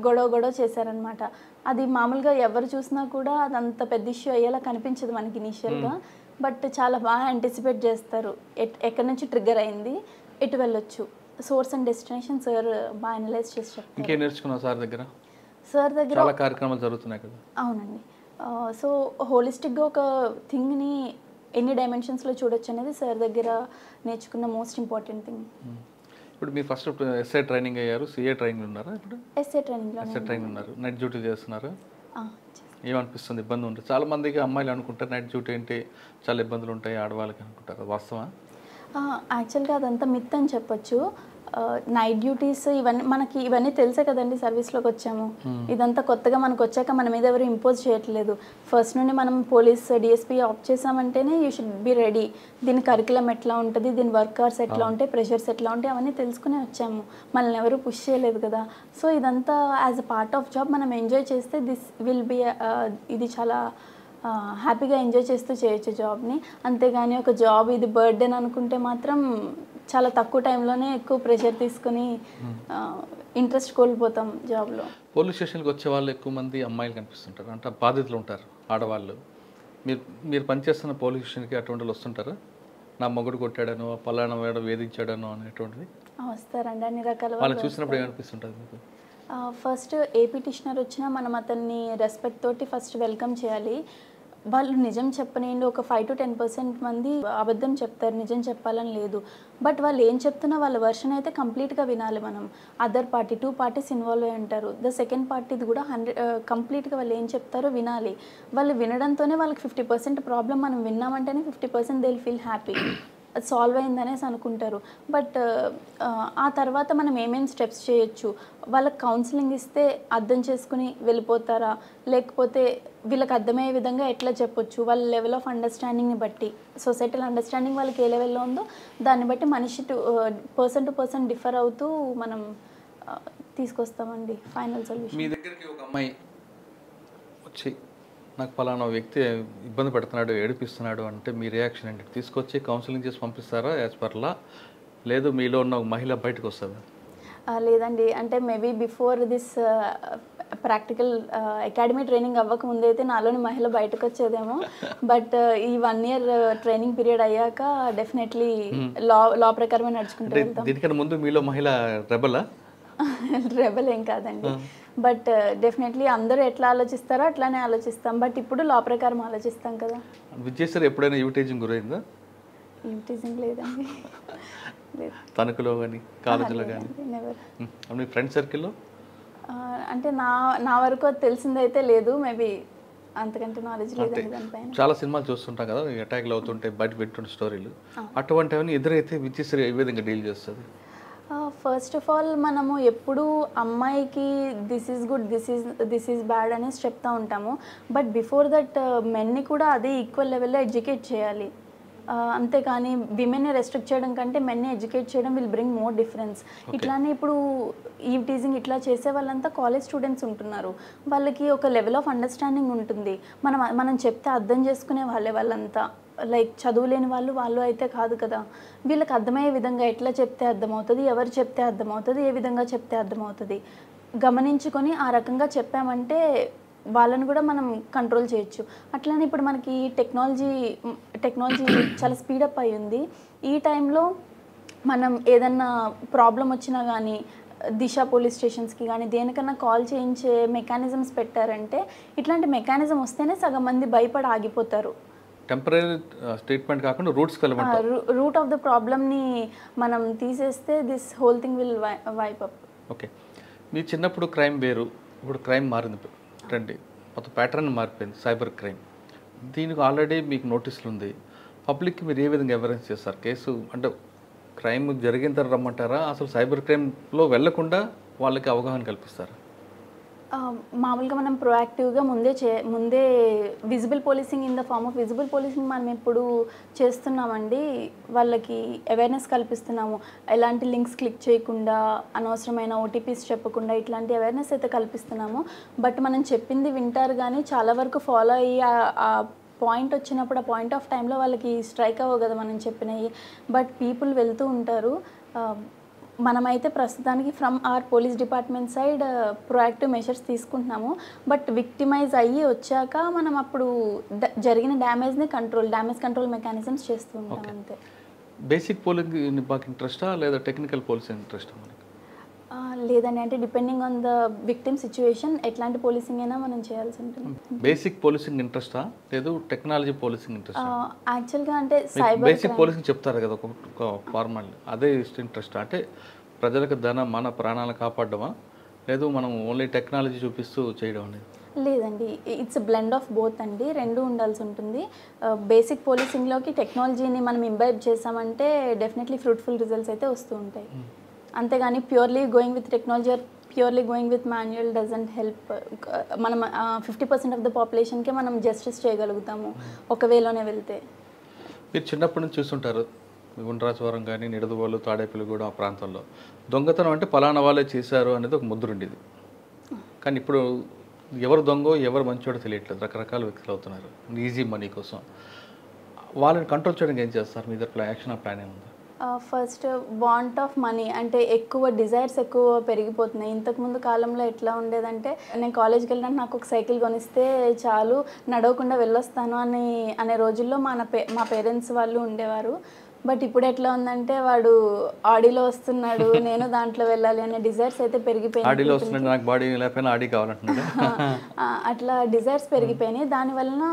గొడవ చేశారనమాట. అది మామూలుగా ఎవరు చూసినా కూడా అది అంత పెద్ద ఇష్యూ అయ్యేలా కనిపించదు మనకి ఇనీషియల్గా. బట్ చాలా బాగా యాంటిసిపేట్ చేస్తారు, ఎక్కడి నుంచి ట్రిగ్గర్ అయింది, ఎటు వెళ్ళొచ్చు, సోర్స్ అండ్ డెస్టినేషన్ సార్ బాగా అనలైజ్ చేసి చెప్తారు. ఇంకేం నేర్చుకున్నావు సార్ దగ్గర? సార్ దగ్గర చాలా కార్యక్రమాలు జరుగుతున్నాయి కదా. అవునండి. సో హోలిస్టిక్గా ఒక థింగ్ని ఎన్ని డైమెన్షన్స్లో చూడొచ్చు అనేది సార్ దగ్గర నేర్చుకున్న మోస్ట్ ఇంపార్టెంట్ థింగ్. ఇప్పుడు మీరు ఫస్ట్ ఎస్ఐ ట్రైనింగ్ అయ్యారు, సిఏ ట్రైనింగ్ ఉన్నారా? ఇప్పుడు ఎస్ఐ ట్రైనింగ్ ఉన్నారు, నైట్ డ్యూటీ చేస్తున్నారు. ఏమనిపిస్తుంది, ఇబ్బంది ఉంటుంది? చాలా మందికి అమ్మాయిలు అనుకుంటారు నైట్ డ్యూటీ ఏంటి చాలా ఇబ్బందులు ఉంటాయి ఆడవాళ్ళకి అనుకుంటారు, వాస్తవా? యాక్చువల్గా అదంతా మిత్ అని చెప్పొచ్చు. నైట్ డ్యూటీస్ ఇవన్నీ తెలుసే కదండి, సర్వీస్లోకి వచ్చాము. ఇదంతా కొత్తగా మనకు వచ్చాక మన మీద ఎవరు ఇంపోజ్ చేయట్లేదు. ఫస్ట్ నుండి మనం పోలీస్ డిఎస్పీ ఆప్ట్ చేసామంటేనే యూ షుడ్ బి రెడీ. దీని కరికులం ఎట్లా ఉంటుంది, దీని వర్క్ అవర్స్ ఎట్లా ఉంటాయి, ప్రెషర్స్ ఎట్లా ఉంటాయి, అవన్నీ తెలుసుకునే వచ్చాము. మనల్ని ఎవరు పుష్ చేయలేదు కదా. సో ఇదంతా as a part of job మనం ఎంజాయ్ చేస్తే దిస్ విల్ బి, ఇది చాలా హ్యాపీగా ఎంజాయ్ చేస్తూ చేయొచ్చు జాబ్ని. అంతేగాని ఒక జాబ్ ఇది బర్త్డేని అనుకుంటే మాత్రం చాలా తక్కువ టైంలోనే ఎక్కువ ప్రెషర్ తీసుకుని ఇంట్రెస్ట్ కోల్పోతాం జాబ్లో. పోలీస్ స్టేషన్కి వచ్చే వాళ్ళు ఎక్కువ మంది అమ్మాయిలు కనిపిస్తుంటారు, అంటే బాధితులు ఉంటారు ఆడవాళ్ళు. మీరు పనిచేస్తున్న పోలీస్ స్టేషన్కి అటువంటి వాళ్ళు వస్తుంటారా? నా మొగుడు కొట్టాడనో, పలానా వాడు వేధించాడనో అనేటువంటిది వస్తారండి, అన్ని రకాల వాళ్ళు చూసినప్పుడు ఏమనిపిస్తుంటుంది మీకు? ఫస్ట్ ఏ పిటిషనర్ వచ్చినా మనం అతన్ని రెస్పెక్ట్ తోటి ఫస్ట్ వెల్కమ్ చేయాలి. వాళ్ళు నిజం చెప్పనేయండి, ఒక 5 to 10% మంది అబద్ధం చెప్తారు, నిజం చెప్పాలని లేదు. బట్ వాళ్ళు ఏం చెప్తున్నా వాళ్ళ వర్షన్ అయితే కంప్లీట్గా వినాలి మనం. అదర్ పార్టీ 2 parties ఇన్వాల్వ్ అయి ఉంటారు, ద సెకండ్ పార్టీది కూడా కంప్లీట్గా వాళ్ళు ఏం చెప్తారో వినాలి. వాళ్ళు వినడంతోనే వాళ్ళకి 50% ప్రాబ్లం మనం విన్నామంటేనే 50% దే విల్ ఫీల్ హ్యాపీ, అది సాల్వ్ అయిందనేసి అనుకుంటారు. బట్ ఆ తర్వాత మనం ఏమేమి స్టెప్స్ చేయొచ్చు, వాళ్ళకి కౌన్సిలింగ్ ఇస్తే అర్థం చేసుకుని వెళ్ళిపోతారా, లేకపోతే వీళ్ళకి అర్థమయ్యే విధంగా ఎట్లా చెప్పొచ్చు, వాళ్ళ లెవెల్ ఆఫ్ అండర్స్టాండింగ్ని బట్టి, సొసైటల్ అండర్స్టాండింగ్ వాళ్ళకి ఏ లెవెల్లో ఉందో దాన్ని బట్టి మనిషి పర్సన్ టు పర్సన్ డిఫర్ అవుతూ మనం తీసుకొస్తామండి ఫైనల్ సొల్యూషన్. మీ దగ్గరికి ఒక అమ్మాయి వచ్చి నాకు పలానా వ్యక్తి ఇబ్బంది పెడుతున్నాడు, ఏడిపిస్తున్నాడు అంటే మీ రియాక్షన్ ఏంటి? తీసుకొచ్చి కౌన్సిలింగ్ చేసి పంపిస్తారా యాజ్ పర్లా, లేదు మీలో ఉన్న ఒక మహిళ బయటకు వస్తుందా? లేదండి, అంటే maybe before this practical academy training అవ్వక ముందైతే నాలోని మహిళ బయటకు వచ్చేదేమో. బట్ ఈ 1 year ట్రైనింగ్ పీరియడ్ అయ్యాక డెఫినెట్లీ లా ప్రకారమే నడుచుకుంటూ వెళ్తాం. దీనికన్నా ముందు మీలో మహిళ రెబలా? రెబల్ ఏం కాదండి, బట్ డెఫినెట్లీ అందరూ ఎట్లా ఆలోచిస్తారో అట్లానే ఆలోచిస్తాం, బట్ ఇప్పుడు లా ప్రకారం ఆలోచిస్తాం కదా. విజయశ్రీ ఎప్పుడైనా యూటేజింగ్ గురైందా? టీజింగ్ లేదండి, లేదు. తణుకులో కానీ కాలేజీలో కానీ నెవర్. మీ ఫ్రెండ్ సర్కిల్లో? అంటే నా వరకు అది తెలిసిందైతే లేదు, మేబీ అంతకంటే నాలెడ్జ్ లేదండి దానిపైన. చాలా సినిమాలు చూస్తుంటాం కదా, అటాక్లు అవుతుంటే బయట వింటున్న స్టోరీలు, అటువంటివన్నీ ఎదురైతే విజయశ్రీ ఏ విధంగా డీల్ చేస్తుంది? ఫస్ట్ ఆఫ్ ఆల్ మనము ఎప్పుడు అమ్మాయికి this is good, this is bad అనేసి చెప్తా ఉంటాము, బట్ బిఫోర్ దట్ మెన్ని కూడా అదే ఈక్వల్ లెవెల్లో ఎడ్యుకేట్ చేయాలి. అంతేకాని విమెన్ని రెస్ట్రిక్ట్ చేయడం కంటే మెన్ని ఎడ్యుకేట్ చేయడం విల్ బ్రింగ్ మోర్ డిఫరెన్స్. ఇట్లానే ఇప్పుడు ఈ టీజింగ్ ఇట్లా చేసే వాళ్ళంతా కాలేజ్ స్టూడెంట్స్ ఉంటున్నారు, వాళ్ళకి ఒక లెవెల్ ఆఫ్ అండర్స్టాండింగ్ ఉంటుంది. మనం చెప్తే అర్థం చేసుకునే వాళ్ళంతా, లైక్ చదువులేని వాళ్ళు అయితే కాదు కదా. వీళ్ళకి అర్థమయ్యే విధంగా ఎట్లా చెప్తే అర్థమవుతుంది, ఎవరు చెప్తే అర్థమవుతుంది, ఏ విధంగా చెప్తే అర్థమవుతుంది గమనించుకొని ఆ రకంగా చెప్పామంటే వాళ్ళని కూడా మనం కంట్రోల్ చేయొచ్చు. అట్లనే ఇప్పుడు మనకి టెక్నాలజీ చాలా స్పీడప్ అయ్యింది. ఈ టైంలో మనం ఏదన్నా ప్రాబ్లం వచ్చినా కానీ దిశ పోలీస్ స్టేషన్స్కి కానీ దేనికన్నా కాల్ చేయించే మెకానిజమ్స్ పెట్టారంటే, ఇట్లాంటి మెకానిజం వస్తేనే సగం మంది భయపడి ఆగిపోతారు. టెంపరీ స్టేట్మెంట్ కాకుండా రూట్ ఆఫ్ ద ప్రాబ్లమ్ని మనం తీసేస్తే this whole thing will wipe up. Okay, మీ చిన్నప్పుడు క్రైమ్ వేరు, ఇప్పుడు క్రైమ్ మారింది, రండి మొత్తం ప్యాటర్న్ మారిపోయింది, సైబర్ క్రైమ్. దీనికి ఆల్రెడీ మీకు నోటీసులు ఉంది, పబ్లిక్కి మీరు ఏ విధంగా అవేర్నెస్ చేస్తారు? కేసు అంటే క్రైమ్ జరిగిన తర్వాత రమ్మంటారా, అసలు సైబర్ క్రైమ్లో వెళ్లకుండా వాళ్ళకి అవగాహన కల్పిస్తారా? మామూలుగా మనం ప్రొయాక్టివ్గా ముందే visible policing in the form of visible policing మనం ఇప్పుడు చేస్తున్నామండి. వాళ్ళకి అవేర్నెస్ కల్పిస్తున్నాము, ఎలాంటి లింక్స్ క్లిక్ చేయకుండా, అనవసరమైన ఓటీపీస్ చెప్పకుండా, ఇట్లాంటి అవేర్నెస్ అయితే కల్పిస్తున్నాము. బట్ మనం చెప్పింది వింటారు కానీ చాలా వరకు ఫాలో అయ్యి ఆ పాయింట్ వచ్చినప్పుడు ఆ పాయింట్ ఆఫ్ టైంలో వాళ్ళకి స్ట్రైక్ అవ్వవు కదా మనం చెప్పినవి. బట్ పీపుల్ వెళ్తూ ఉంటారు. మనమైతే ప్రస్తుతానికి from our police department side proactive measures తీసుకుంటున్నాము. బట్ విక్టిమైజ్ అయ్యి వచ్చాక మనం అప్పుడు జరిగిన డ్యామేజ్ కంట్రోల్ మెకానిజమ్స్ చేస్తూ ఉంటాం అంతే. బేసిక్ పోలీసింగ్ బాగా ఇంట్రెస్టా లేదా టెక్నికల్ పోలీసింగ్ ఇంట్రెస్టా? లేదండి, అంటే depending on the victim situation ఎట్లాంటి పోలీసింగ్ అయినా మనం చేయాల్సి ఉంటుంది. బేసిక్ పోలీసింగ్ ఇంట్రెస్టా లేదు టెక్నాలజీ పోలీసింగ్ ఇంట్రెస్ట్? యాక్చువల్గా అంటే సైబర్ బేసిక్ పోలీసింగ్ చెప్తారు కదా ఒక ఫార్మాలిటీ, అదే ఇంట్రెస్ట్ అంటే ప్రజలకు మన ప్రాణాలను కాపాడమా, లేదు మనం ఓన్లీ టెక్నాలజీ చూపిస్తూ చేయడం అనేది? లేదండి, ఇట్స్ బ్లెండ్ ఆఫ్ బోత్ అండి, రెండు ఉండాల్సి ఉంటుంది. బేసిక్ పోలీసింగ్లోకి టెక్నాలజీని మనం ఇంబైబ్ చేసామంటే డెఫినెట్లీ ఫ్రూట్ఫుల్ రిజల్ట్స్ అయితే వస్తూ ఉంటాయి. అంతేగాని purely going with technology are purely going with manual doesn't help. మనం 50% ఆఫ్ ద పాపులేషన్కే మనం జస్టిస్ చేయగలుగుతాము ఒక వేలోనే వెళ్తే. మీరు చిన్నప్పటి నుంచి చూస్తుంటారు, గుండ్రాజవరం కానీ నిడదవోలు తాడేపల్లిగూడెం ఆ ప్రాంతంలో దొంగతనం అంటే పలానా వాళ్ళే చేశారు అనేది ఒక ముద్ర ఉండేది. కానీ ఇప్పుడు ఎవరు దొంగో ఎవరు మంచోడో తెలియట్లేదు, రకరకాల వ్యక్తులు అవుతున్నారు ఈజీ మనీ కోసం. వాళ్ళని కంట్రోల్ చేయడానికి ఏం చేస్తారు? మీ దగ్గర యాక్షన్ ప్లాన్ ఏముంది? ఫస్ట్ వాంట్ ఆఫ్ మనీ, అంటే డిజైర్స్ ఎక్కువ పెరిగిపోతున్నాయి. ఇంతకుముందు కాలంలో ఎట్లా ఉండేదంటే, నేను కాలేజ్కి వెళ్ళినా నాకు ఒక సైకిల్ కొనిస్తే చాలు, నడవకుండా వెళ్ళొస్తాను అనే రోజుల్లో మా పేరెంట్స్ వాళ్ళు ఉండేవారు. బట్ ఇప్పుడు ఎట్లా ఉందంటే, వాడు ఆడీలో వస్తున్నాడు, నేను దాంట్లో వెళ్ళాలి అనే డిజైర్స్ అయితే పెరిగిపోయినాయి. అట్లా డిజైర్స్ పెరిగిపోయినాయి. దానివలన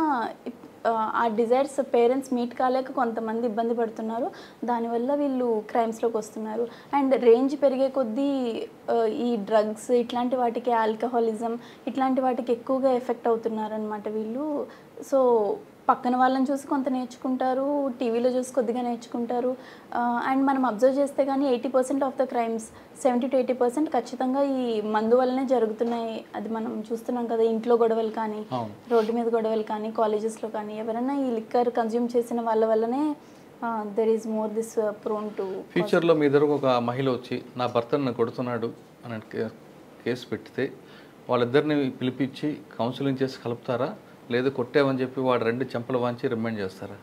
ఆ డిజైర్స్ పేరెంట్స్ మీట్ కాలేక కొంతమంది ఇబ్బంది పడుతున్నారు. దానివల్ల వీళ్ళు క్రైమ్స్లోకి వస్తున్నారు. అండ్ రేంజ్ పెరిగే కొద్దీ ఈ డ్రగ్స్ ఇట్లాంటి వాటికి, ఆల్కహాలిజం ఇట్లాంటి వాటికి ఎక్కువగా ఎఫెక్ట్ అవుతున్నారు అనమాట వీళ్ళు. సో పక్కన వాళ్ళని చూసి కొంత నేర్చుకుంటారు, టీవీలో చూసి కొద్దిగా నేర్చుకుంటారు. అండ్ మనం అబ్జర్వ్ చేస్తే కానీ 80% ఆఫ్ ద క్రైమ్స్ 70 to 80% ఖచ్చితంగా ఈ మందు వల్లనే జరుగుతున్నాయి. అది మనం చూస్తున్నాం కదా, ఇంట్లో గొడవలు కానీ, రోడ్డు మీద గొడవలు కానీ, కాలేజెస్లో కానీ, ఎవరైనా ఈ లిక్కర్ కన్జ్యూమ్ చేసిన వాళ్ళ వల్లనే there is more this prone to. ఫ్యూచర్లో మీ దగ్గర ఒక మహిళ వచ్చి నా భర్తను నన్ను కొడుతున్నాడు అని కేసు పెడితే వాళ్ళిద్దరిని పిలిపించి కౌన్సిలింగ్ చేసి కలుపుతారా, లేదు కొట్టామని చెప్పి వాడు 2 చెంపలు వాంచి రిమైండ్ చేస్తారా?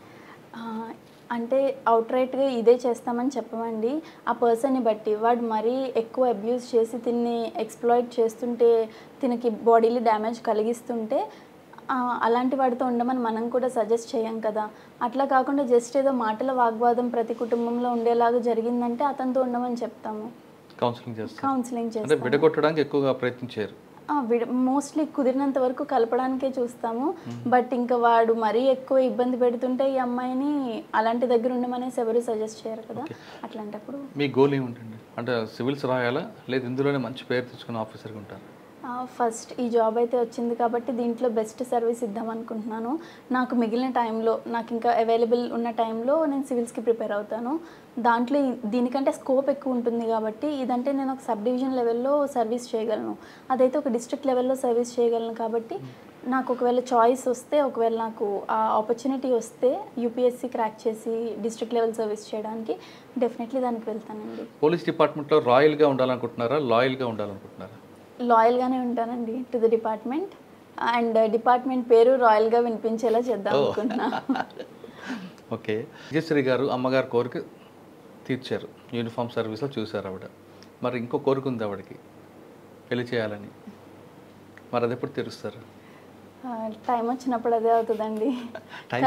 అంటే అవుట్రైట్గా ఇదే చేస్తామని చెప్పమండి. ఆ పర్సన్ని బట్టి, వాడు మరీ ఎక్కువ అబ్యూస్ చేసి తిన్ని ఎక్స్ప్లాయిట్ చేస్తుంటే, తినకి బాడీలో డ్యామేజ్ కలిగిస్తుంటే అలాంటి వాడితో ఉండమని మనం కూడా సజెస్ట్ చేయం కదా. అట్లా కాకుండా జస్ట్ ఏదో మాటల వాగ్వాదం ప్రతి కుటుంబంలో ఉండేలాగా జరిగిందంటే అతనితో ఉండమని చెప్తాము, కౌన్సిలింగ్ చేస్తాం. విడగొట్టడానికి ఎక్కువగా ప్రయత్నించారు. మోస్ట్లీ కుదిరినంత వరకు కలపడానికే చూస్తాము. బట్ ఇంకా వాడు మరీ ఎక్కువ ఇబ్బంది పెడుతుంటే ఈ అమ్మాయిని అలాంటి దగ్గర ఉండమనేసి ఎవరు సజెస్ట్ చేయరు కదా. అట్లాంటప్పుడు మీ గోల్ ఏముంటుంది? అంటే సివిల్స్ రాయాలా, లేదు ఇందులోనే మంచి పేరు తెచ్చుకుని ఆఫీసర్గా ఉంటారు? ఫస్ట్ ఈ జాబ్ అయితే వచ్చింది కాబట్టి దీంట్లో బెస్ట్ సర్వీస్ ఇద్దాం అనుకుంటున్నాను. నాకు మిగిలిన టైంలో, నాకు ఇంకా అవైలబుల్ ఉన్న టైంలో నేను సివిల్స్కి ప్రిపేర్ అవుతాను. దాంట్లో దీనికంటే స్కోప్ ఎక్కువ ఉంటుంది కాబట్టి ఇదంటే నేను ఒక సబ్ డివిజన్ లెవెల్లో సర్వీస్ చేయగలను, అదైతే ఒక డిస్ట్రిక్ట్ లెవెల్లో సర్వీస్ చేయగలను. కాబట్టి నాకు ఒకవేళ చాయిస్ వస్తే, ఒకవేళ నాకు ఆ ఆపర్చునిటీ వస్తే యూపీఎస్సీ క్రాక్ చేసి డిస్ట్రిక్ట్ లెవెల్ సర్వీస్ చేయడానికి డెఫినెట్లీ దానికి వెళ్తానండి. పోలీస్ డిపార్ట్మెంట్లో రాయల్గా ఉండాలనుకుంటున్నారా, లాయల్గా ఉండాలనుకుంటున్నారా? లాయల్గానే ఉంటానండి to the department. And department పేరు రాయల్గా వినిపించేలా చేద్దాం అనుకుంటున్నా. ఓకే. విజయశ్రీ గారు అమ్మగారు కోరిక తీర్చారు, యూనిఫామ్ సర్వీస్లో చూశారు ఆవిడ. మరి ఇంకో కోరిక ఉంది ఆవిడకి, పెళ్లి చేయాలని. మరి అది ఎప్పుడు తీరుస్తారు? టైం వచ్చినప్పుడు అదే అవుతుందండి.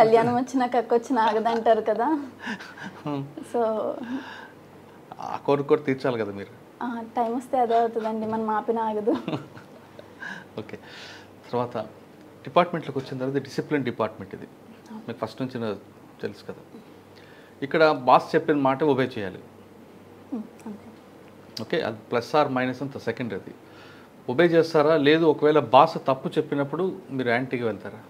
కళ్యాణం వచ్చినా కక్క వచ్చినా ఆగదంటారు కదా. సో ఆ కోరిక కూడా తీర్చాలి కదా మీరు. టైం వస్తే అదే అవుతుందండి, మనం ఆపిన ఆగదు. ఓకే. తర్వాత డిపార్ట్మెంట్లోకి వచ్చిన తర్వాత డిసిప్లిన్ డిపార్ట్మెంట్ ఇది మీకు ఫస్ట్ నుంచి తెలుసు కదా. ఇక్కడ బాస్ చెప్పిన మాట ఒబే చేయాలి. ఓకే, అది ప్లస్ ఆర్ మైనస్ అంత సెకండ్. అది ఒబే చేస్తారా, లేదు ఒకవేళ బాస్ తప్పు చెప్పినప్పుడు మీరు యాంటీకి వెళ్తారా?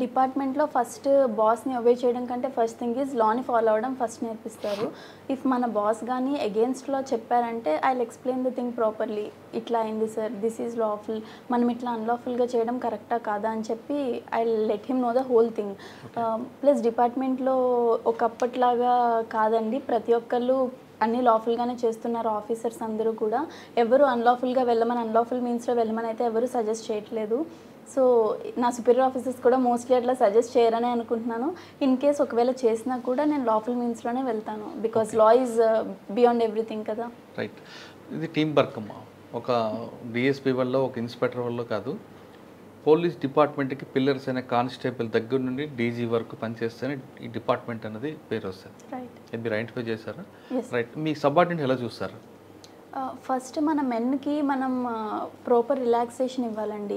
డిపార్ట్మెంట్లో ఫస్ట్ బాస్ని ఒబే చేయడం కంటే ఫస్ట్ థింగ్ ఈజ్ లాని ఫాలో అవ్వడం ఫస్ట్ నేర్పిస్తారు. ఇఫ్ మన బాస్ కానీ అగేన్స్ట్ లా చెప్పారంటే I will explain the thing properly. ఇట్లా అయింది సార్, దిస్ ఈజ్ లాఫుల్, మనం ఇట్లా అన్లాఫుల్గా చేయడం కరెక్టా కాదా అని చెప్పి I let him know the whole thing. Plus డిపార్ట్మెంట్లో ఒకప్పట్లాగా కాదండి, ప్రతి ఒక్కళ్ళు అన్నీ లాఫుల్గానే చేస్తున్నారు. ఆఫీసర్స్ అందరూ కూడా ఎవరు అన్లాఫుల్గా వెళ్ళమని, అన్లాఫుల్ మీన్స్లో వెళ్ళమని అయితే ఎవరు సజెస్ట్ చేయట్లేదు. సో నా సుపీరియర్ ఆఫీసర్స్ కూడా మోస్ట్లీ అట్లా సజెస్ట్ చేయరనే అనుకుంటున్నాను. ఇన్ కేస్ ఒకవేళ చేసినా కూడా నేను లాఫుల్ మీన్స్లోనే వెళ్తాను, because law is beyond everything కదా. రైట్. ఇది టీం వర్క్ అమ్మా. ఒక డిఎస్పీ వల్ల, ఒక ఇన్స్పెక్టర్ వల్ల కాదు, పోలీస్ డిపార్ట్మెంట్కి పిల్లర్స్ అనే కానిస్టేబుల్ దగ్గర నుండి డీజీ వరకు పనిచేస్తేనే ఈ డిపార్ట్మెంట్ అనేది పేరు వస్తుంది. ఇది మీరు ఐడెంటిఫై చేశారా? రైట్. మీ సబార్డినేట్ ఎలా చూస్తారు? ఫస్ట్ మన మెన్కి మనం ప్రాపర్ రిలాక్సేషన్ ఇవ్వాలండి.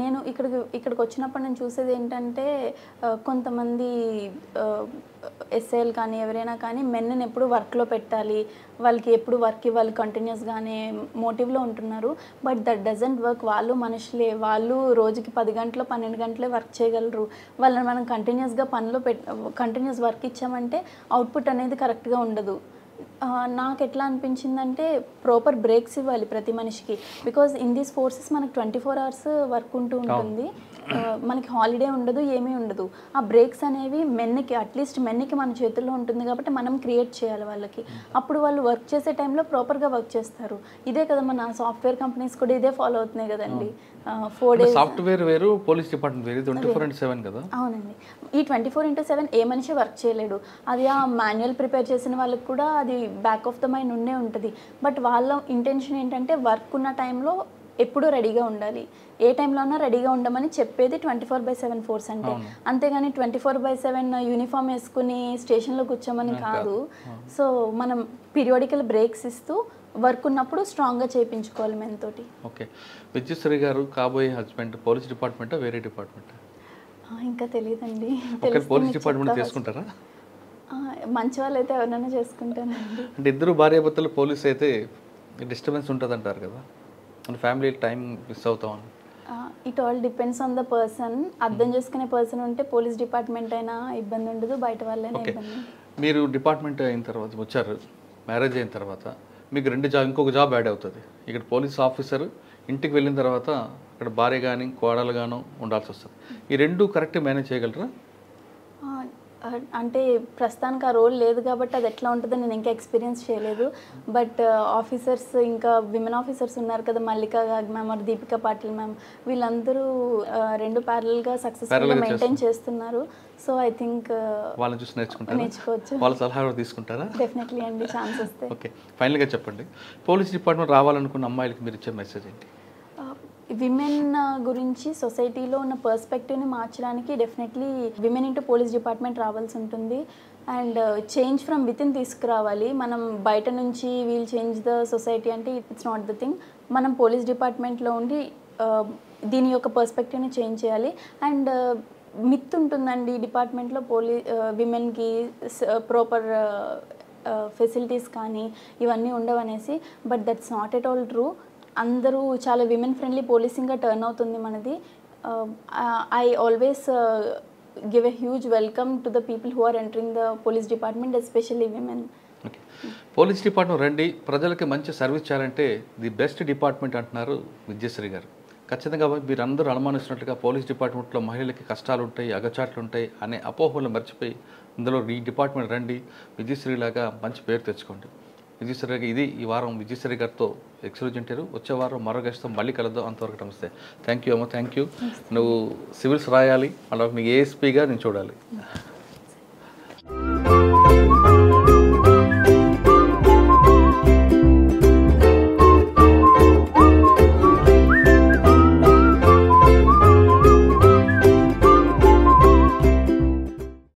నేను ఇక్కడికి వచ్చినప్పుడు నేను చూసేది ఏంటంటే కొంతమంది ఎస్ఐలు కానీ ఎవరైనా కానీ మెన్ని ఎప్పుడు వర్క్లో పెట్టాలి, వాళ్ళకి ఎప్పుడు వర్క్ ఇవ్వాలి కంటిన్యూస్గానే మోటివ్లో ఉంటున్నారు. But that doesn't work. వాళ్ళు మనుషులే, వాళ్ళు రోజుకి 10 గంటలు 12 గంటలే వర్క్ చేయగలరు. వాళ్ళని మనం కంటిన్యూస్గా కంటిన్యూస్ వర్క్ ఇచ్చామంటే అవుట్పుట్ అనేది కరెక్ట్గా ఉండదు. నాకు ఎట్లా అనిపించిందంటే ప్రాపర్ బ్రేక్స్ ఇవ్వాలి ప్రతి మనిషికి. బికాజ్ ఇన్ దీస్ ఫోర్సెస్ మనకు 24 hours వర్క్ ఉంటూ ఉంటుంది, మనకి హాలిడే ఉండదు, ఏమీ ఉండదు. ఆ బ్రేక్స్ అనేవి మెన్కి, అట్లీస్ట్ మెన్కి మన చేతుల్లో ఉంటుంది కాబట్టి మనం క్రియేట్ చేయాలి వాళ్ళకి. అప్పుడు వాళ్ళు వర్క్ చేసే టైంలో ప్రాపర్గా వర్క్ చేస్తారు. ఇదే కదా మన సాఫ్ట్వేర్ కంపెనీస్ కూడా ఇదే ఫాలో అవుతున్నాయి కదండి. 4 days సాఫ్ట్వేర్ వేరు, పోలీస్ డిపార్ట్మెంట్ వేరు, 24/7 కదా. అవునండి. ఈ 24/7 ఏ మనిషి వర్క్ చేయలేడు. అది ఆ మాన్యువల్ ప్రిపేర్ చేసిన వాళ్ళకి కూడా అది బ్యాక్ ఆఫ్ ద మైండ్ ఉండే ఉంటుంది. బట్ వాళ్ళ ఇంటెన్షన్ ఏంటంటే వర్క్ ఉన్న టైంలో ఎప్పుడూ రెడీగా ఉండాలి, ఏ టైంలో ఉన్నా రెడీగా ఉండమని చెప్పేది 24/7 ఫోర్స్ అంటే. అంతేగాని 24/7 యూనిఫామ్ వేసుకుని స్టేషన్లో కూర్చోమని కాదు. సో మనం పీరియాడికల్ బ్రేక్స్ ఇస్తూ వర్క్ ఉన్నప్పుడు స్ట్రాంగ్గా చేయించుకోవాలి మెన్ తోటి. ఓకే. విజయశ్రీ గారు కాబోయే హస్బెండ్ పోలీస్ డిపార్ట్మెంటా వేరే డిపార్ట్మెంటా? ఇంకా తెలియదండి. పోలీస్ డిపార్ట్మెంట్ తీసుకుంటారా? మంచి వాళ్ళు అయితే ఎవరైనా చేసుకుంటానండి. అంటే ఇద్దరు భార్యాభర్తలు పోలీస్ అయితే డిస్టర్బెన్స్ ఉంటుంది అంటారు కదా, మన ఫ్యామిలీ టైం మిస్ అవుతామని. It all depends on the person. అర్థం చేసుకునే పర్సన్ ఉంటే పోలీస్ డిపార్ట్మెంట్ అయినా ఇబ్బంది ఉండదు, బయట వాళ్ళైనా ఇబ్బంది. మీరు డిపార్ట్మెంట్ అయిన తర్వాత వచ్చారు, మ్యారేజ్ అయిన తర్వాత మీకు ఇంకొక జాబ్ యాడ్ అవుతుంది. ఇక్కడ పోలీస్ ఆఫీసర్, ఇంటికి వెళ్ళిన తర్వాత అక్కడ భార్య కానీ కోడలు గాను ఉండాల్సి వస్తుంది. ఈ రెండు కరెక్ట్గా మేనేజ్ చేయగలరా? అంటే ప్రస్తుతానికి ఆ రోల్ లేదు కాబట్టి అది ఎట్లా ఉంటుందో నేను ఇంకా ఎక్స్పీరియన్స్ చేయలేదు. బట్ ఆఫీసర్స్, ఇంకా విమెన్ ఆఫీసర్స్ ఉన్నారు కదా, మల్లికా గాగ్ ma'am or Deepika Patil ma'am, వీళ్ళందరూ రెండు ప్యారల్గా సక్సెస్ఫుల్గా మెయింటైన్ చేస్తున్నారు. సో ఐ థింక్ వాళ్ళని చూసి నేర్చుకోవచ్చు. వాళ్ళ సలహా కూడా తీసుకుంటారా? డెఫినెట్లీ అండి, ఛాన్స్ వస్తే. ఓకే, ఫైనల్గా చెప్పండి, పోలీస్ డిపార్ట్మెంట్ రావాలనుకున్న అమ్మాయిలకి మీరు ఇచ్చే మెసేజ్ ఏంటి? విమెన్ గురించి సొసైటీలో ఉన్న పర్స్పెక్టివ్ని మార్చడానికి definitely women into police department రావాల్సి ఉంటుంది. And change from within తీసుకురావాలి. మనం బయట నుంచి వీల్ చేంజ్ ద సొసైటీ అంటే ఇట్స్ నాట్ ద థింగ్. మనం పోలీస్ డిపార్ట్మెంట్లో ఉండి దీని యొక్క పర్స్పెక్టివ్ని చేంజ్ చేయాలి. అండ్ మిత్ ఉంటుందండి డిపార్ట్మెంట్లో విమెన్కి ప్రాపర్ ఫెసిలిటీస్ కానీ ఇవన్నీ ఉండవనేసి. But that's not at all true. అందరూ చాలా విమెన్ ఫ్రెండ్లీ పోలీసింగ్గా టర్న్ అవుతుంది మనది. I always give a huge welcome to the people who are entering the police department, especially women. Okay, police department రండి, ప్రజలకి మంచి సర్వీస్ చేయాలంటే ది బెస్ట్ డిపార్ట్మెంట్ అంటున్నారు విద్యశ్రీ గారు. ఖచ్చితంగా మీరు అందరూ అనుమానిస్తున్నట్లుగా పోలీస్ డిపార్ట్మెంట్లో మహిళలకి కష్టాలు ఉంటాయి, అగచాట్లు ఉంటాయి అనే అపోహలు మర్చిపోయి ఇందులో ఈ డిపార్ట్మెంట్ రండి, విద్యశ్రీ లాగా మంచి పేరు తెచ్చుకోండి. విజయశ్రీ గారు, ఇది ఈ వారం విజయశ్రీ గారితో ఎక్స్క్లూజివ్ ఇంటర్వ్యూ. వచ్చే వారం మరో గెస్ట్తో మళ్ళీ కలుద్దాం. అంతవరకు నమస్తే. థ్యాంక్ యూ అమ్మ, థ్యాంక్ యూ. నువ్వు సివిల్స్ రాయాలి, అలా మీకు ఏఎస్పీగా నేను చూడాలి.